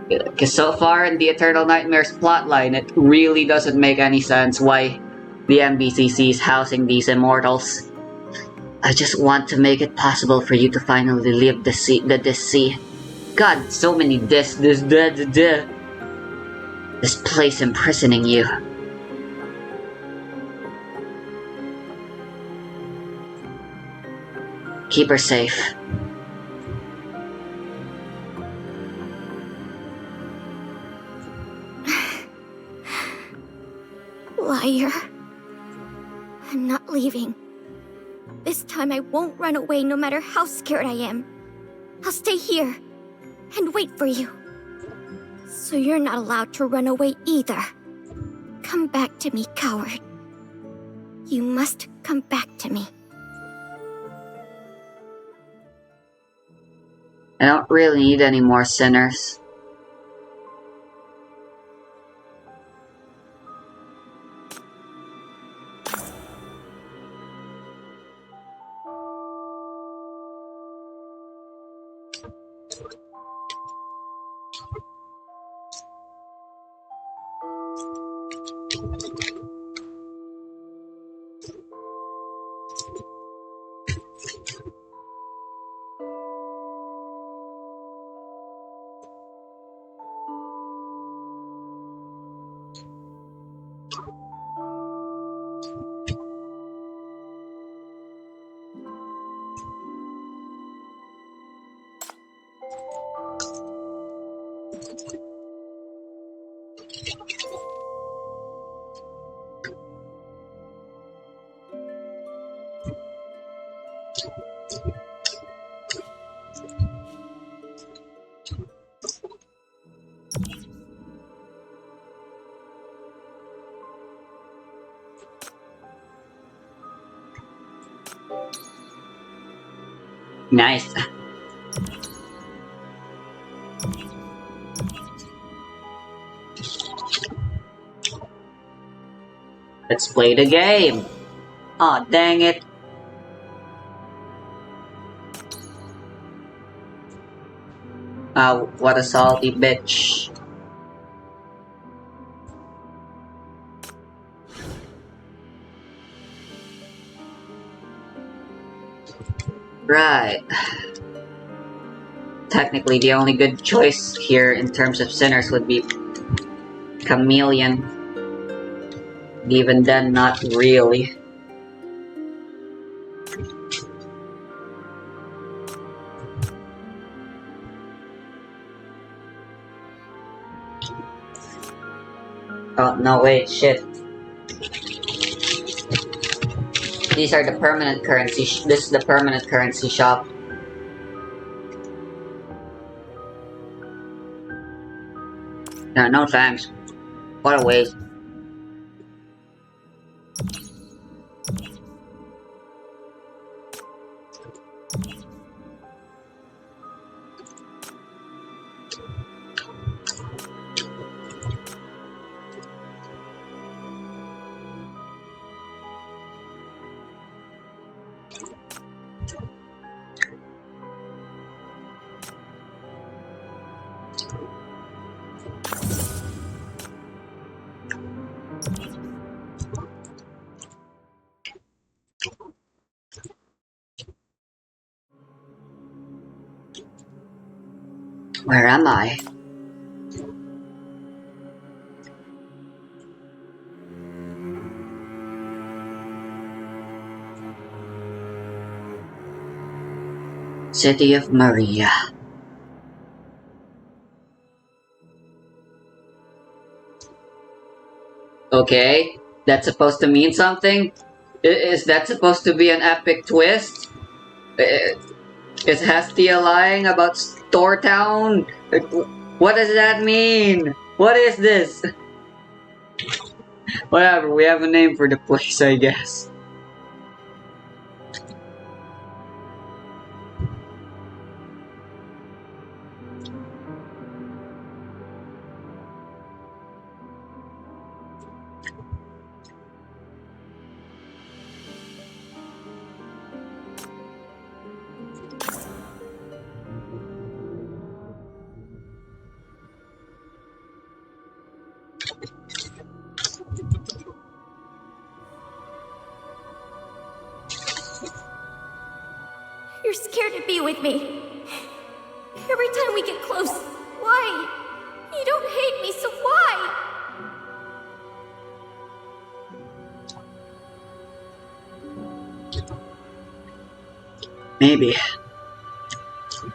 Because so far in the Eternal Nightmares plotline, it really doesn't make any sense why the MBCC is housing these immortals. I just want to make it possible for you to finally leave this sea. God, so many this place imprisoning you. Keep her safe. Liar. I'm not leaving. This time I won't run away no matter how scared I am. I'll stay here and wait for you. So you're not allowed to run away either. Come back to me, coward. You must come back to me. I don't really need any more sinners. Nice. Let's play the game. Aw, oh, dang it. What a salty bitch. Right. Technically, the only good choice here in terms of sinners would be Chameleon. Even then, not really. Oh, no, wait, shit. These are the permanent currency. This is the permanent currency shop. No, no thanks. What a waste. Where am I? City of Maria. Okay, that's supposed to mean something? Is that supposed to be an epic twist? Is Hestia lying about Store Town? What does that mean? What is this? Whatever, we have a name for the place, I guess. You're scared to be with me. Every time we get close, why? You don't hate me, so why? Maybe.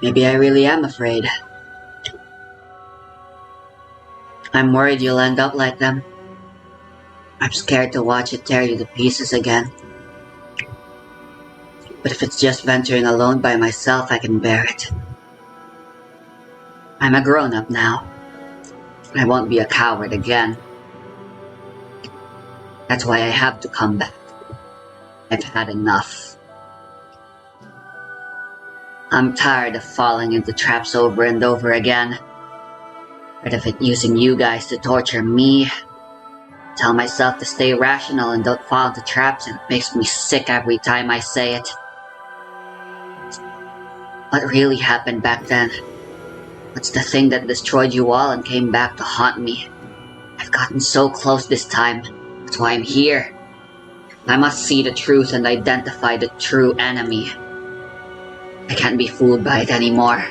Maybe I really am afraid. I'm worried you'll end up like them. I'm scared to watch it tear you to pieces again. But if it's just venturing alone by myself, I can bear it. I'm a grown-up now. I won't be a coward again. That's why I have to come back. I've had enough. I'm tired of falling into traps over and over again. Tired of it using you guys to torture me. Tell myself to stay rational and don't fall into traps, and it makes me sick every time I say it. What really happened back then? What's the thing that destroyed you all and came back to haunt me? I've gotten so close this time. That's why I'm here. I must see the truth and identify the true enemy. I can't be fooled by it anymore.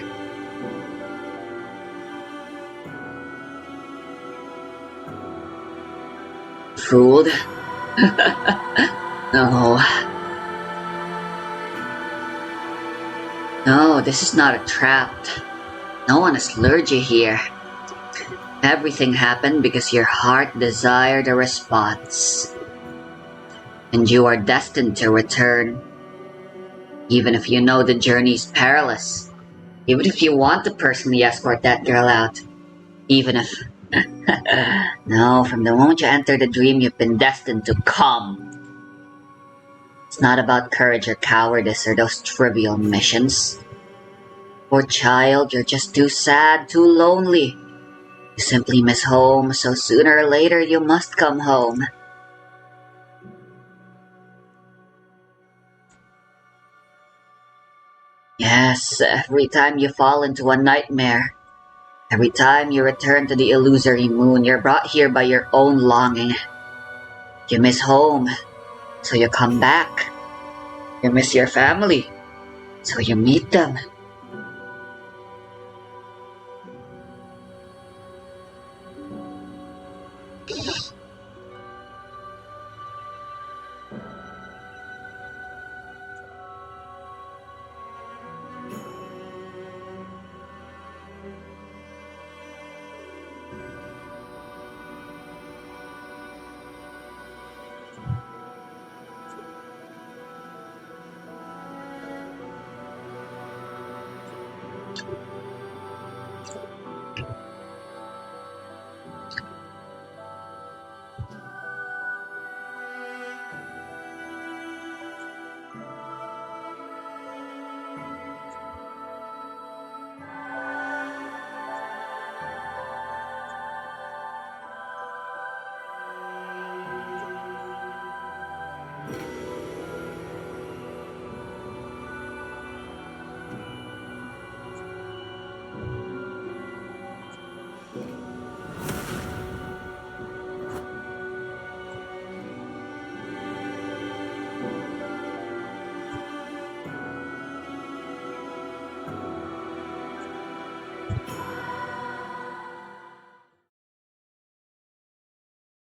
Fooled? No. No, this is not a trap. No one has lured you here. Everything happened because your heart desired a response. And you are destined to return. Even if you know the journey's perilous. Even if you want to personally escort that girl out. Even if... No, from the moment you enter the dream, you've been destined to come. It's not about courage or cowardice or those trivial missions. Poor child, you're just too sad, too lonely. You simply miss home, so sooner or later you must come home. Yes, every time you fall into a nightmare, every time you return to the illusory moon, you're brought here by your own longing. You miss home, so you come back. You miss your family, so you meet them.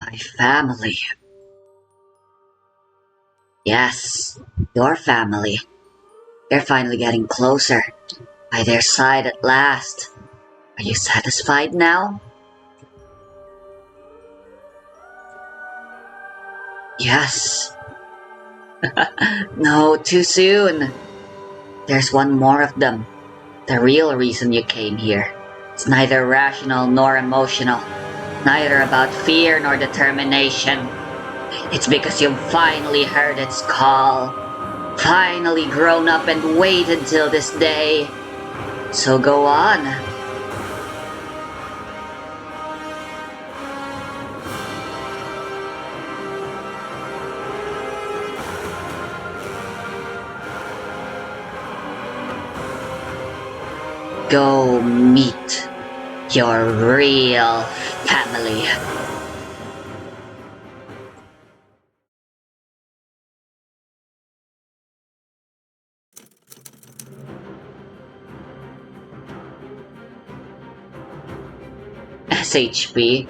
My family. Yes, your family. They're finally getting closer. By their side at last. Are you satisfied now? Yes. No, too soon. There's one more of them. The real reason you came here. It's neither rational nor emotional. Neither about fear nor determination. It's because you've finally heard its call. Finally grown up and waited till this day. So go on. Go meet your real family. SHP.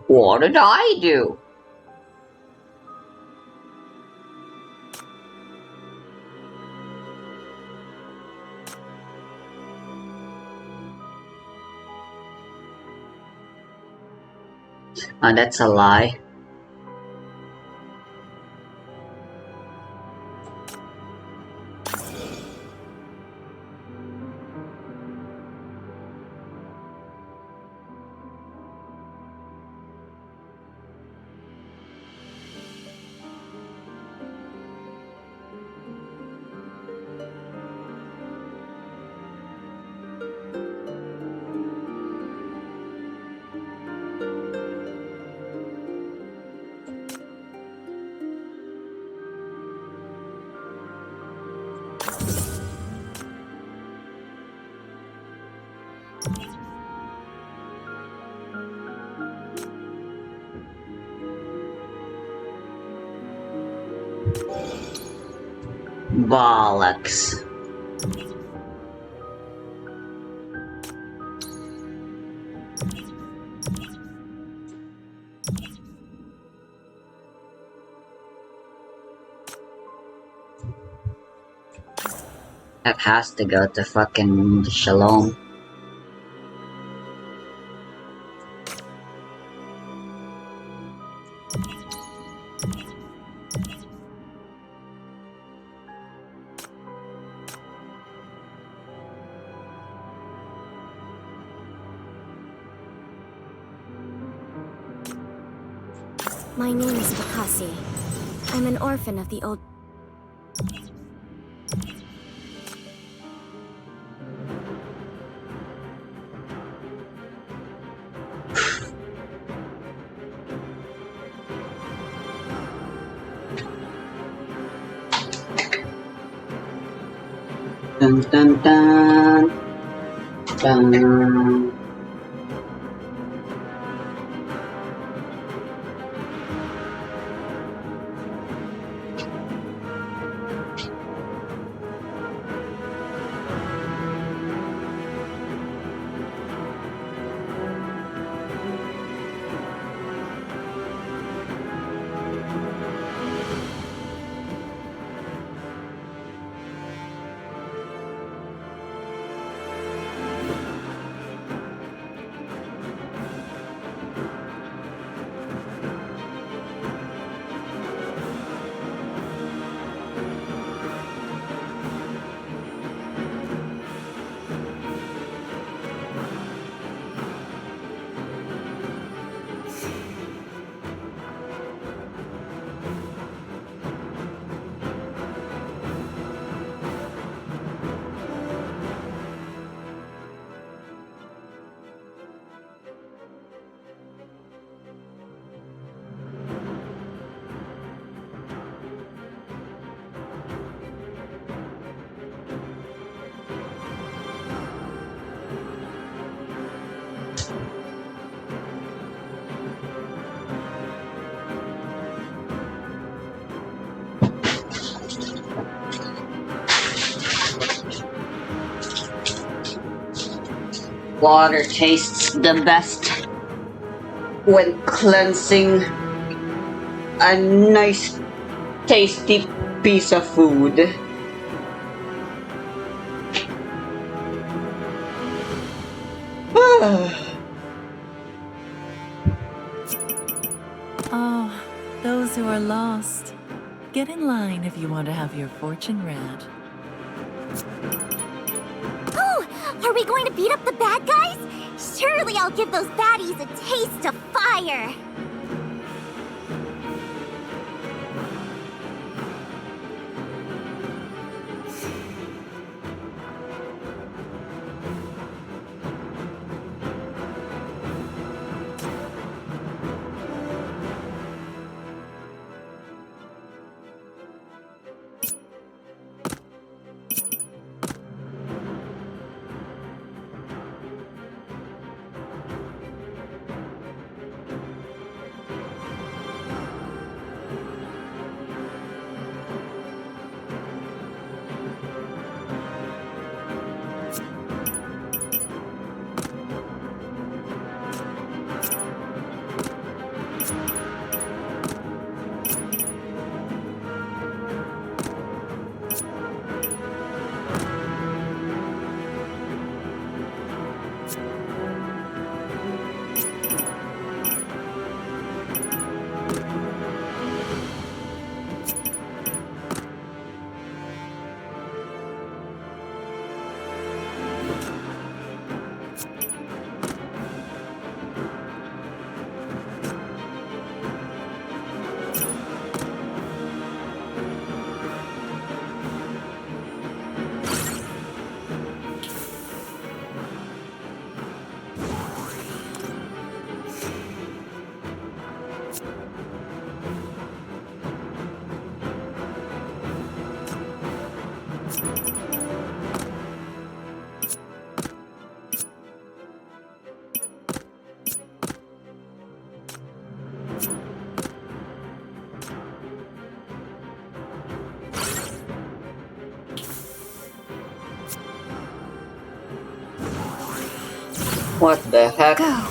What did I do? That's a lie. Bollocks. That has to go to fucking Shalom. My name is Bakasi. I'm an orphan of the old... Dun dun dun. Dun. Water tastes the best when cleansing a nice, tasty piece of food. Oh, those who are lost. Get in line if you want to have your fortune read. Oh! Are we going to beat up the bad guys? Surely I'll give those baddies a taste of fire! What the heck? Go.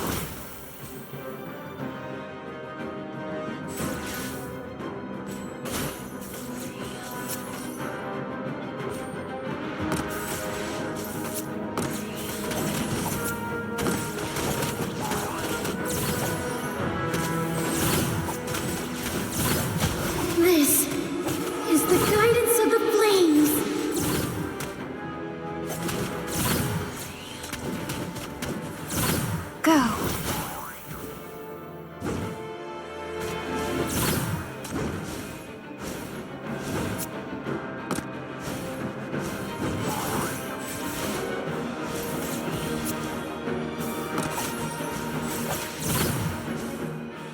This is the guidance of the flames. Go.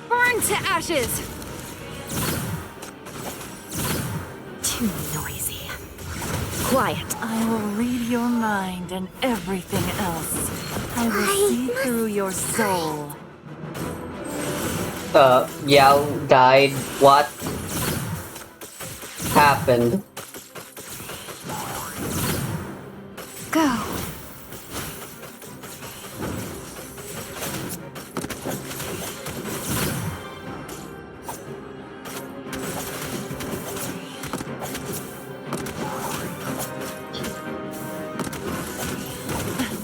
Burn to ashes! Too noisy. Quiet. I will read your mind and everything else. I will see through your soul. Yao died. What happened? Go.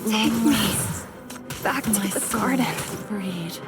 Take me back to My the soul garden. freed.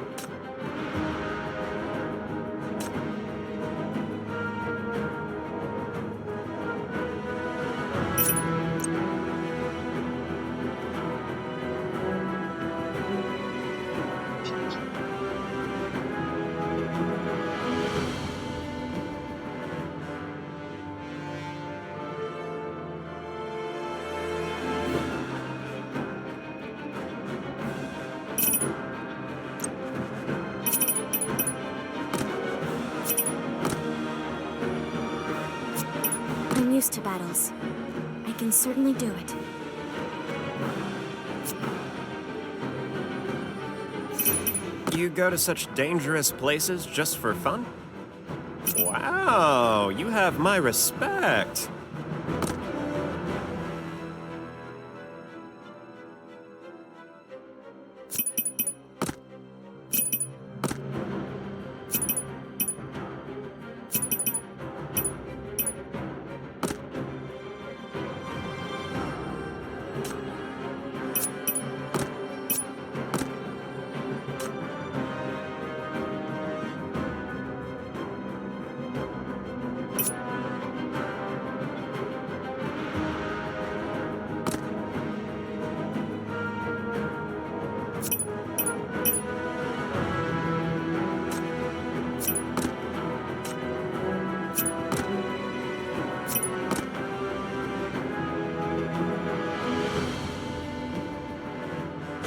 I'm used to battles. I can certainly do it. You go to such dangerous places just for fun? Wow, you have my respect.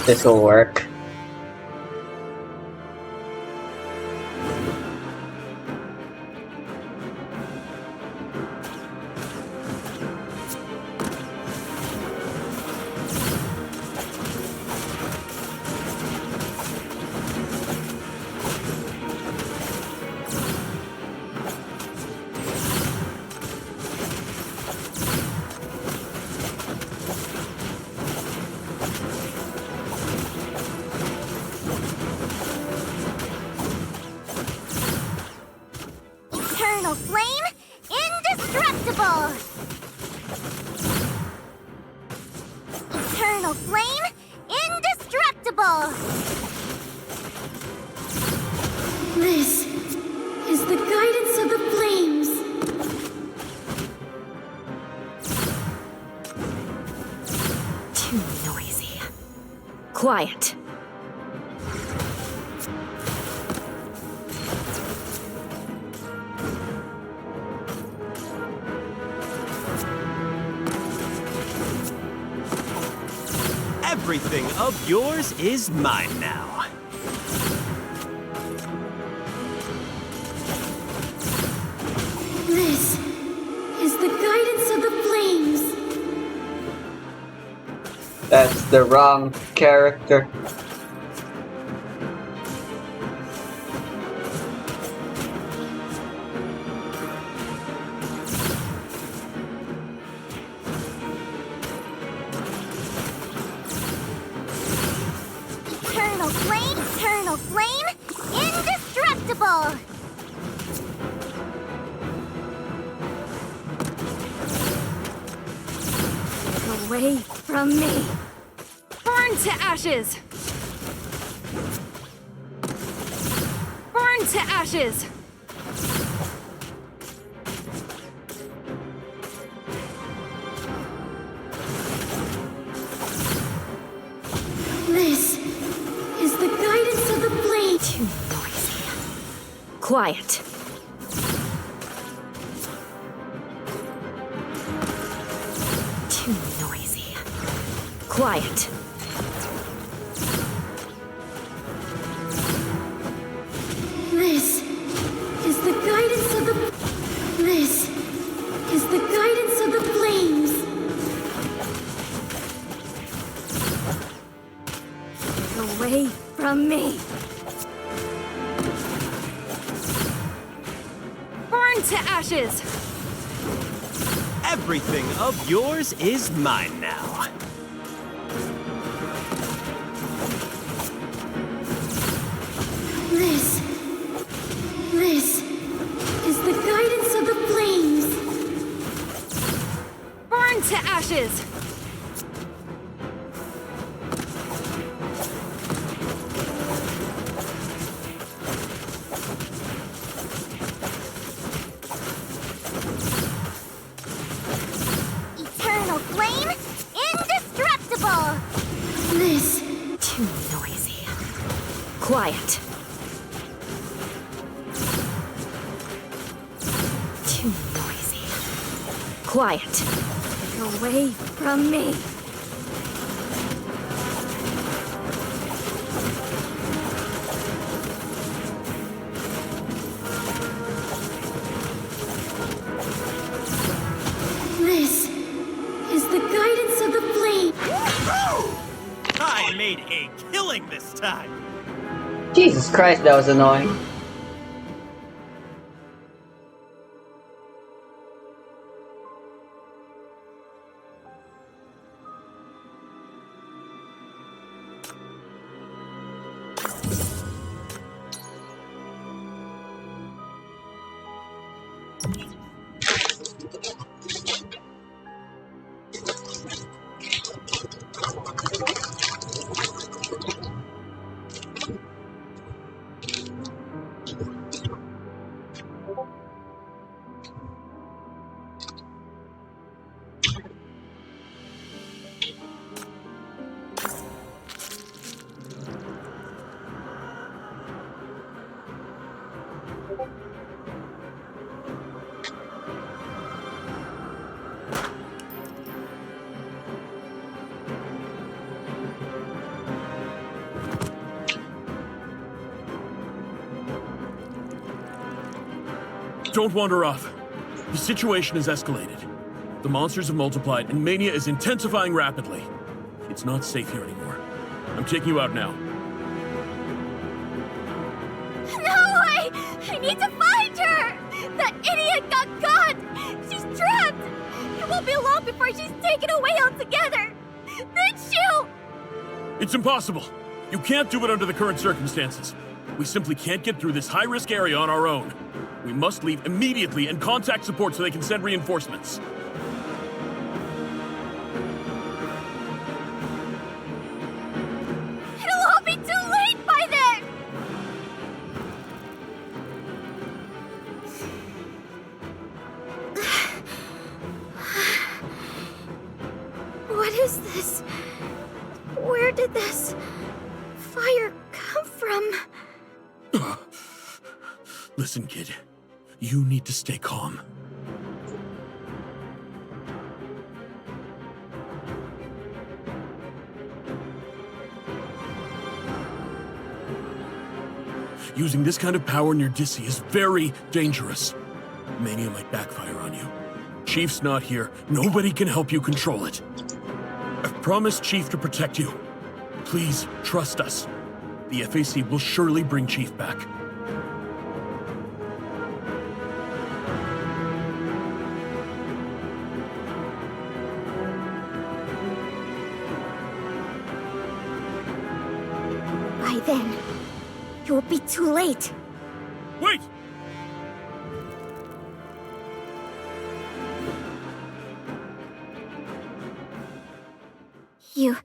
This will work. Eternal flame, indestructible! Eternal flame, indestructible! This is the guidance of the flames. Too noisy. Quiet. Everything of yours is mine now. This is the guidance of the flames. That's the wrong character. Eternal flame, indestructible! Away from me! Burn to ashes! Burn to ashes! This is the guidance of the flame. Too noisy. Quiet. Too noisy. Quiet. This is the guidance of the... This is the guidance of the flames. Away from me! Burn to ashes! Everything of yours is mine now. This is the guidance of the flames. Burn to ashes! Eternal flame, indestructible! This... Too noisy. Quiet. Too noisy. Quiet. Away from me. This is the guidance of the flame. I made a killing this time. Jesus Christ, that was annoying. Don't wander off. The situation has escalated. The monsters have multiplied, and mania is intensifying rapidly. It's not safe here anymore. I'm taking you out now. No, I need to find her! That idiot got caught! She's trapped! It won't be long before she's taken away altogether! Then she'll... It's impossible. You can't do it under the current circumstances. We simply can't get through this high-risk area on our own. We must leave immediately and contact support so they can send reinforcements. It'll all be too late by then! What is this? Where did this fire come from? Listen, kid. You need to stay calm. Using this kind of power near Dissy is very dangerous. Mania might backfire on you. Chief's not here. Nobody can help you control it. I've promised Chief to protect you. Please, trust us. The FAC will surely bring Chief back. By then, It will be too late. Wait! You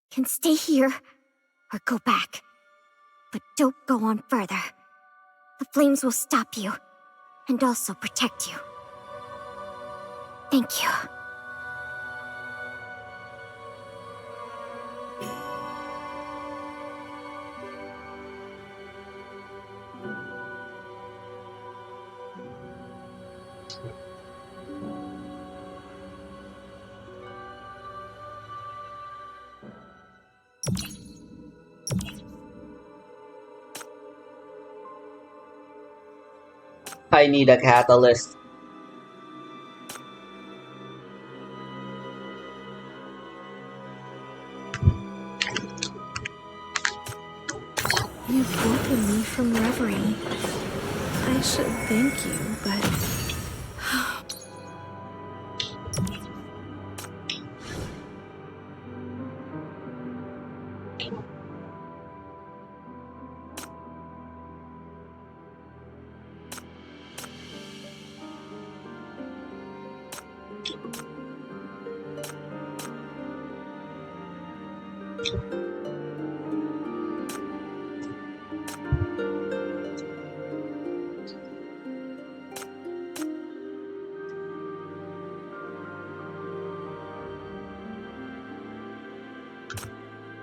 can stay here or go back. But don't go on further. The flames will stop you and also protect you. Thank you. I need a catalyst. You've woken me from reverie. I should thank you, but...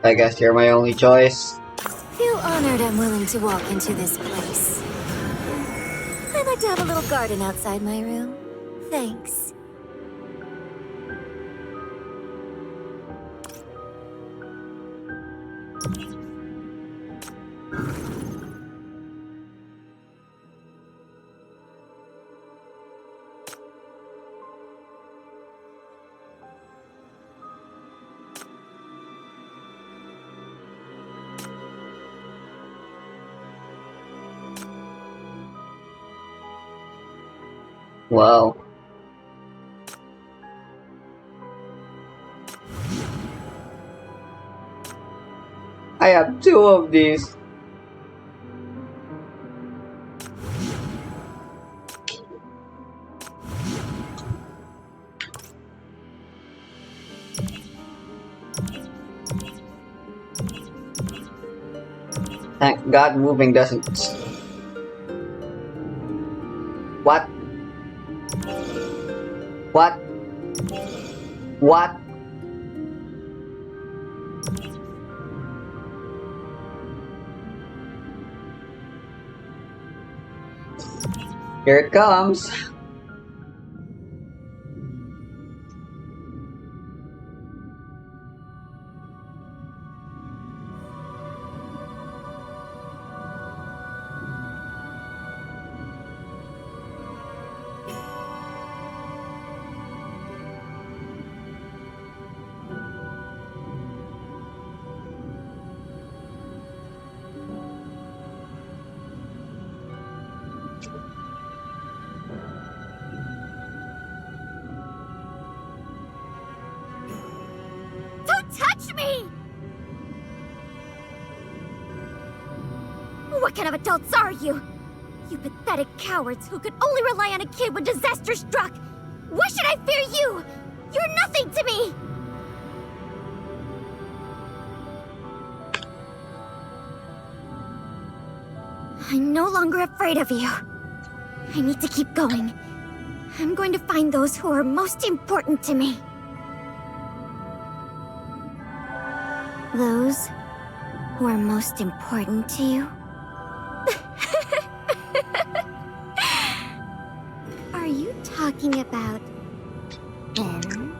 I guess you're my only choice. Feel honored I'm willing to walk into this place. I'd like to have a little garden outside my room. Thanks. Wow. I have 2 of these. Thank God moving doesn't... What? What? What? Here it comes. Don't touch me! What kind of adults are you? You pathetic cowards who could only rely on a kid when disaster struck! Why should I fear you? You're nothing to me! I'm no longer afraid of you. I need to keep going. I'm going to find those who are most important to me. Those who are most important to you? Are you talking about Ben?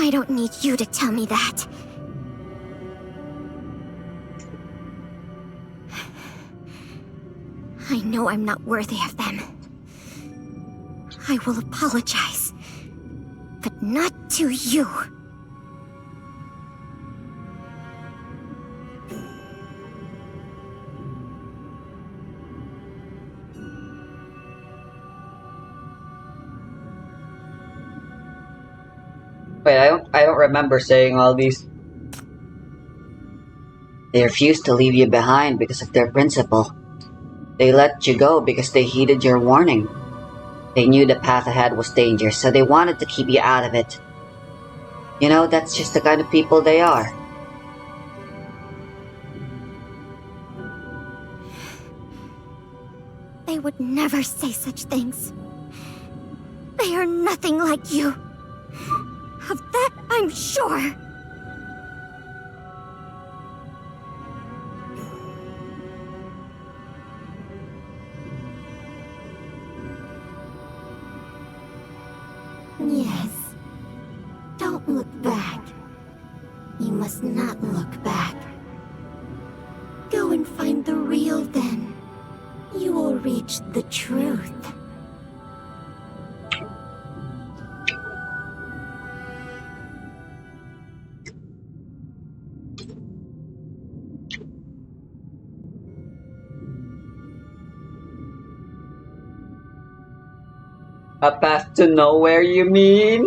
I don't need you to tell me that. I know I'm not worthy of them. I will apologize. But not to you. Wait, I don't remember saying all these. They refused to leave you behind because of their principle. They let you go because they heeded your warning. They knew the path ahead was dangerous, so they wanted to keep you out of it. You know, that's just the kind of people they are. They would never say such things. They are nothing like you. Of that, I'm sure. Yes. Don't look back. You must not look back. Go and find the real then. You will reach the truth. A path to nowhere, you mean?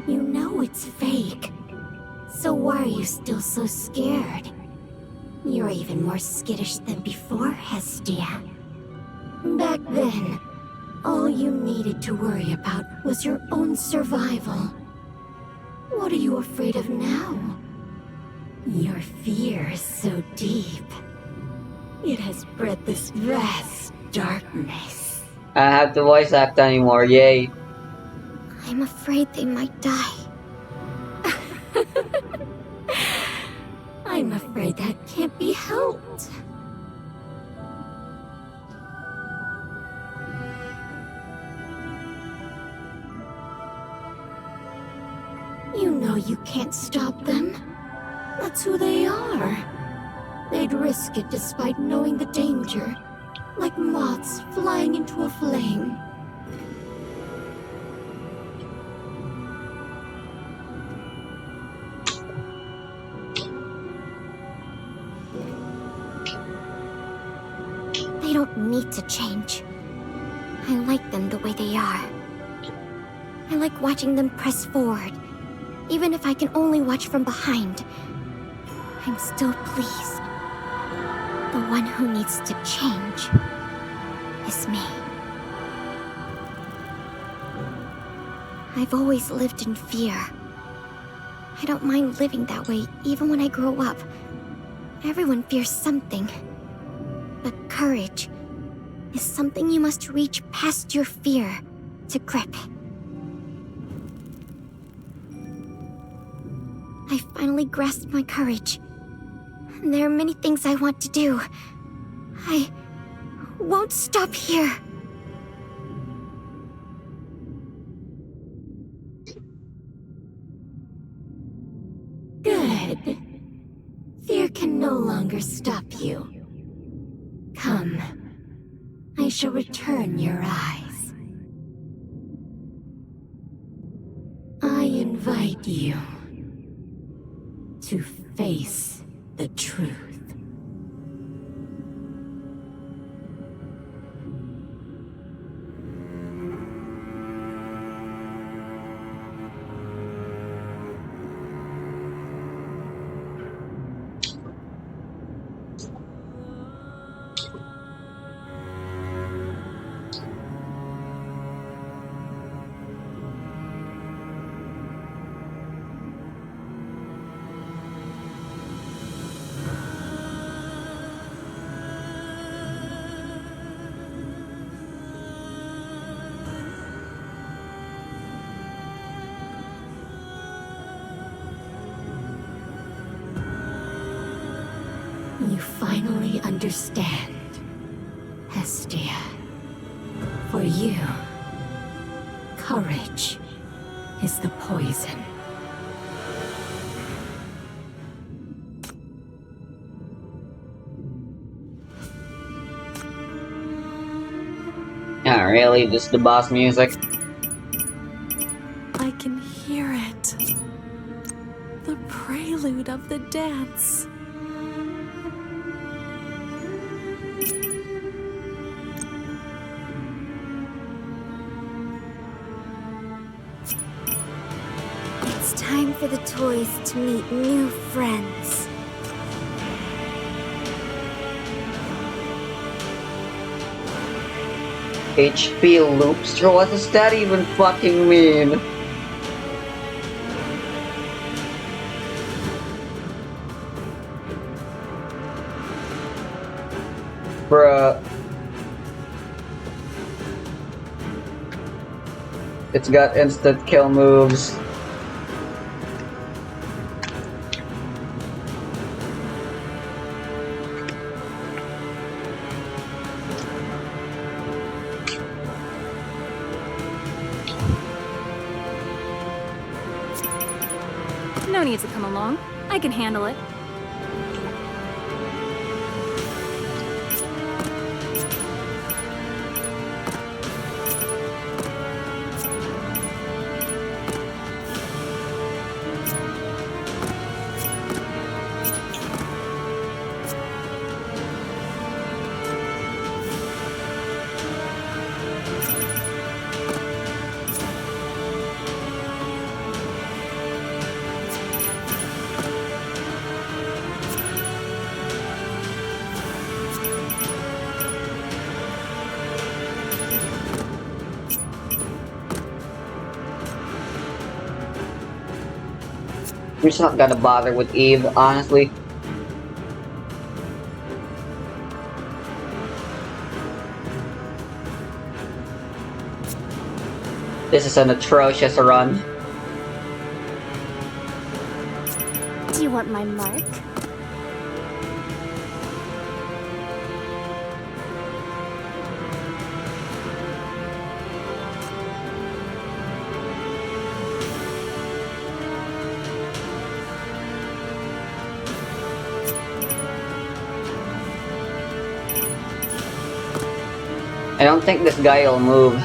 You know it's fake. So why are you still so scared? You're even more skittish than before, Hestia. Back then, all you needed to worry about was your own survival. What are you afraid of now? Your fear is so deep. It has bred this vast darkness. I don't have to voice act anymore, yay. I'm afraid they might die. I'm afraid that can't be helped. You know you can't stop them. That's who they are. They'd risk it despite knowing the danger, like moths flying into a flame. They don't need to change. I like them the way they are. I like watching them press forward, even if I can only watch from behind. I'm still pleased. The one who needs to change is me. I've always lived in fear. I don't mind living that way even when I grow up. Everyone fears something. But courage is something you must reach past your fear to grip. I finally grasped my courage. And there are many things I want to do. I won't stop here. Good. Fear can no longer stop you. Come. I shall return your eyes. I invite you to face the truth. You finally understand, Hestia. For you, courage is the poison. Yeah, really? Just the boss music? I can hear it. The prelude of the dance. It's time for the toys to meet new friends. HP loops? What does that even fucking mean? Bruh. It's got instant kill moves. No need to come along. I can handle it. We're just not gonna bother with Eve, honestly. This is an atrocious run. Do you want my mark? I don't think this guy will move.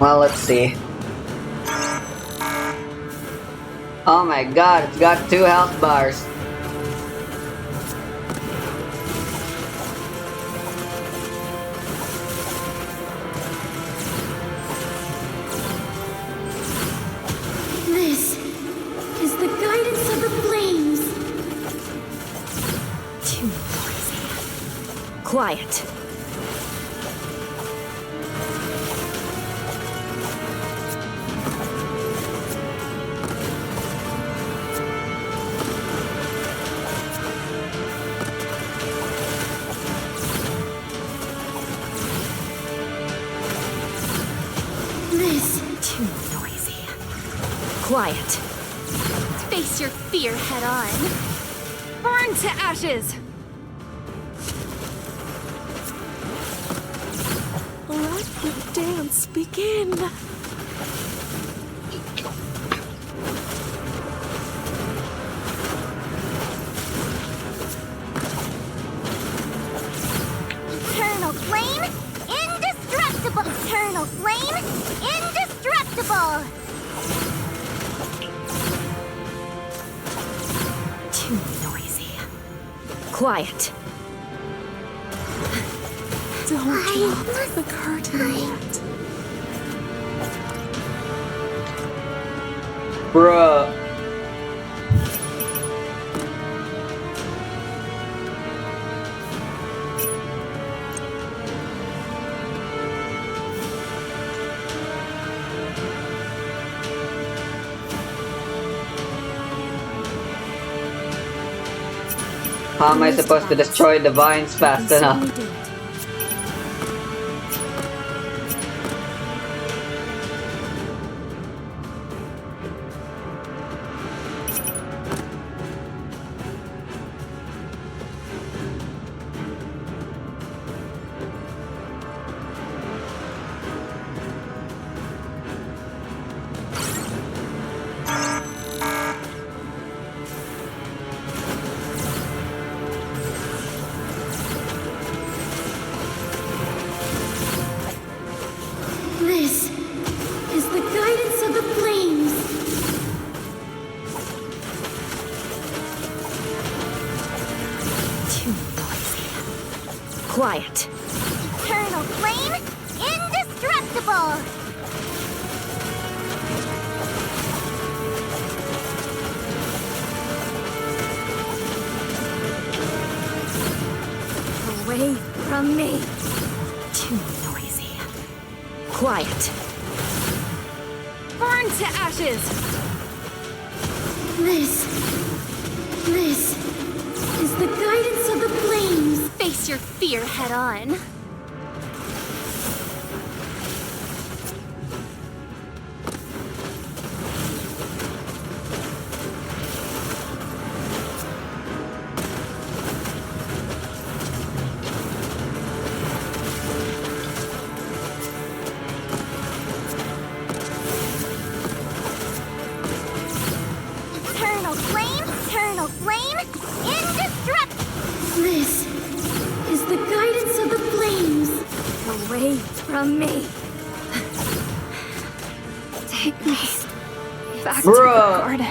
Well, let's see. Oh my god, it's got 2 health bars. This is the guidance of the flames. Too noisy. Quiet. This. Too noisy. Quiet. Face your fear head on. Burn to ashes! Let the dance begin. Eternal flame, indestructible. Eternal flame, indestructible. Too noisy. Quiet. Don't drop the curtain yet. Bruh. How am I supposed to destroy the vines fast enough? This is the guidance of the flames. Too noisy. Quiet. Eternal flame, indestructible. Away from me. Too noisy. Quiet. Burn to ashes. This is the guidance of the flames. Face your fear head on. Eternal flame, indestructible. This is the guidance of the flames. Away from me. Take me back to the garden.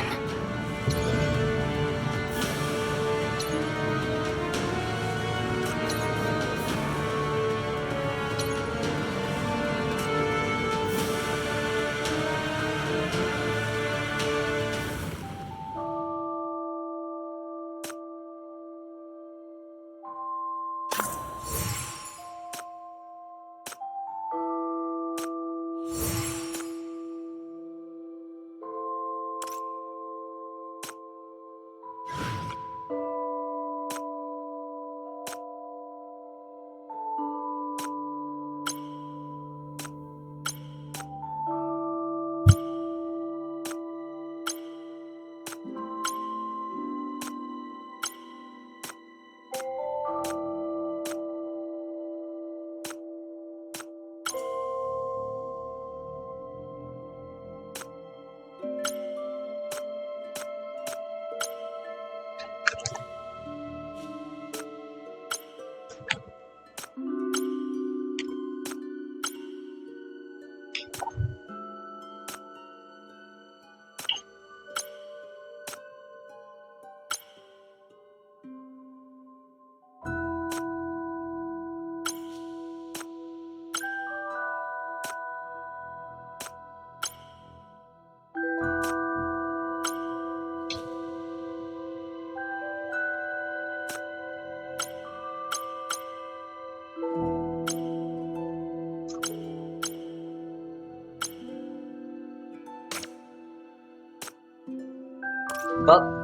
Well,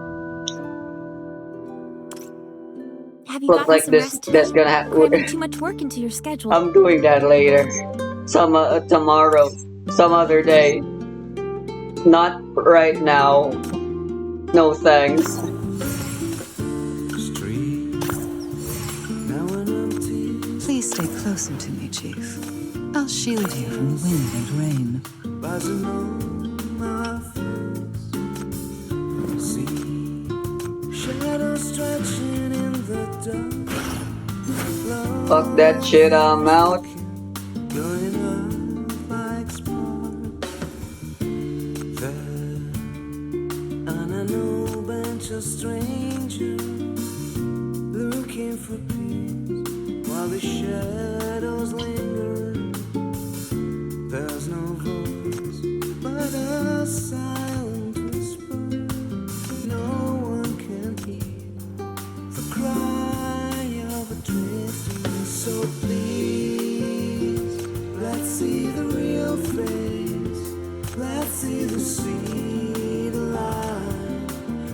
Have you looks gotten like some this rest today? that's gonna Cramming too much work into your schedule. I'm doing that later. Tomorrow, some other day. Not right now. No thanks. Please stay closer to me, Chief. I'll shield you from wind and rain. Fuck that shit, I'm out.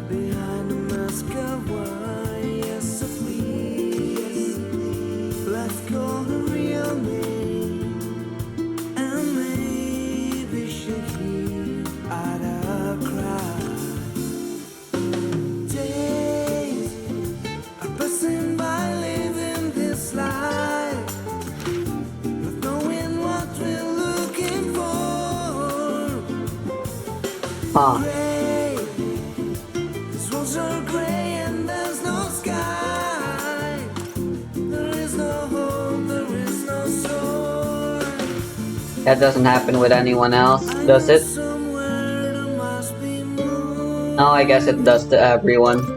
Behind the mask of why, yes. Huh. That doesn't happen with anyone else, does it? No, I guess it does to everyone.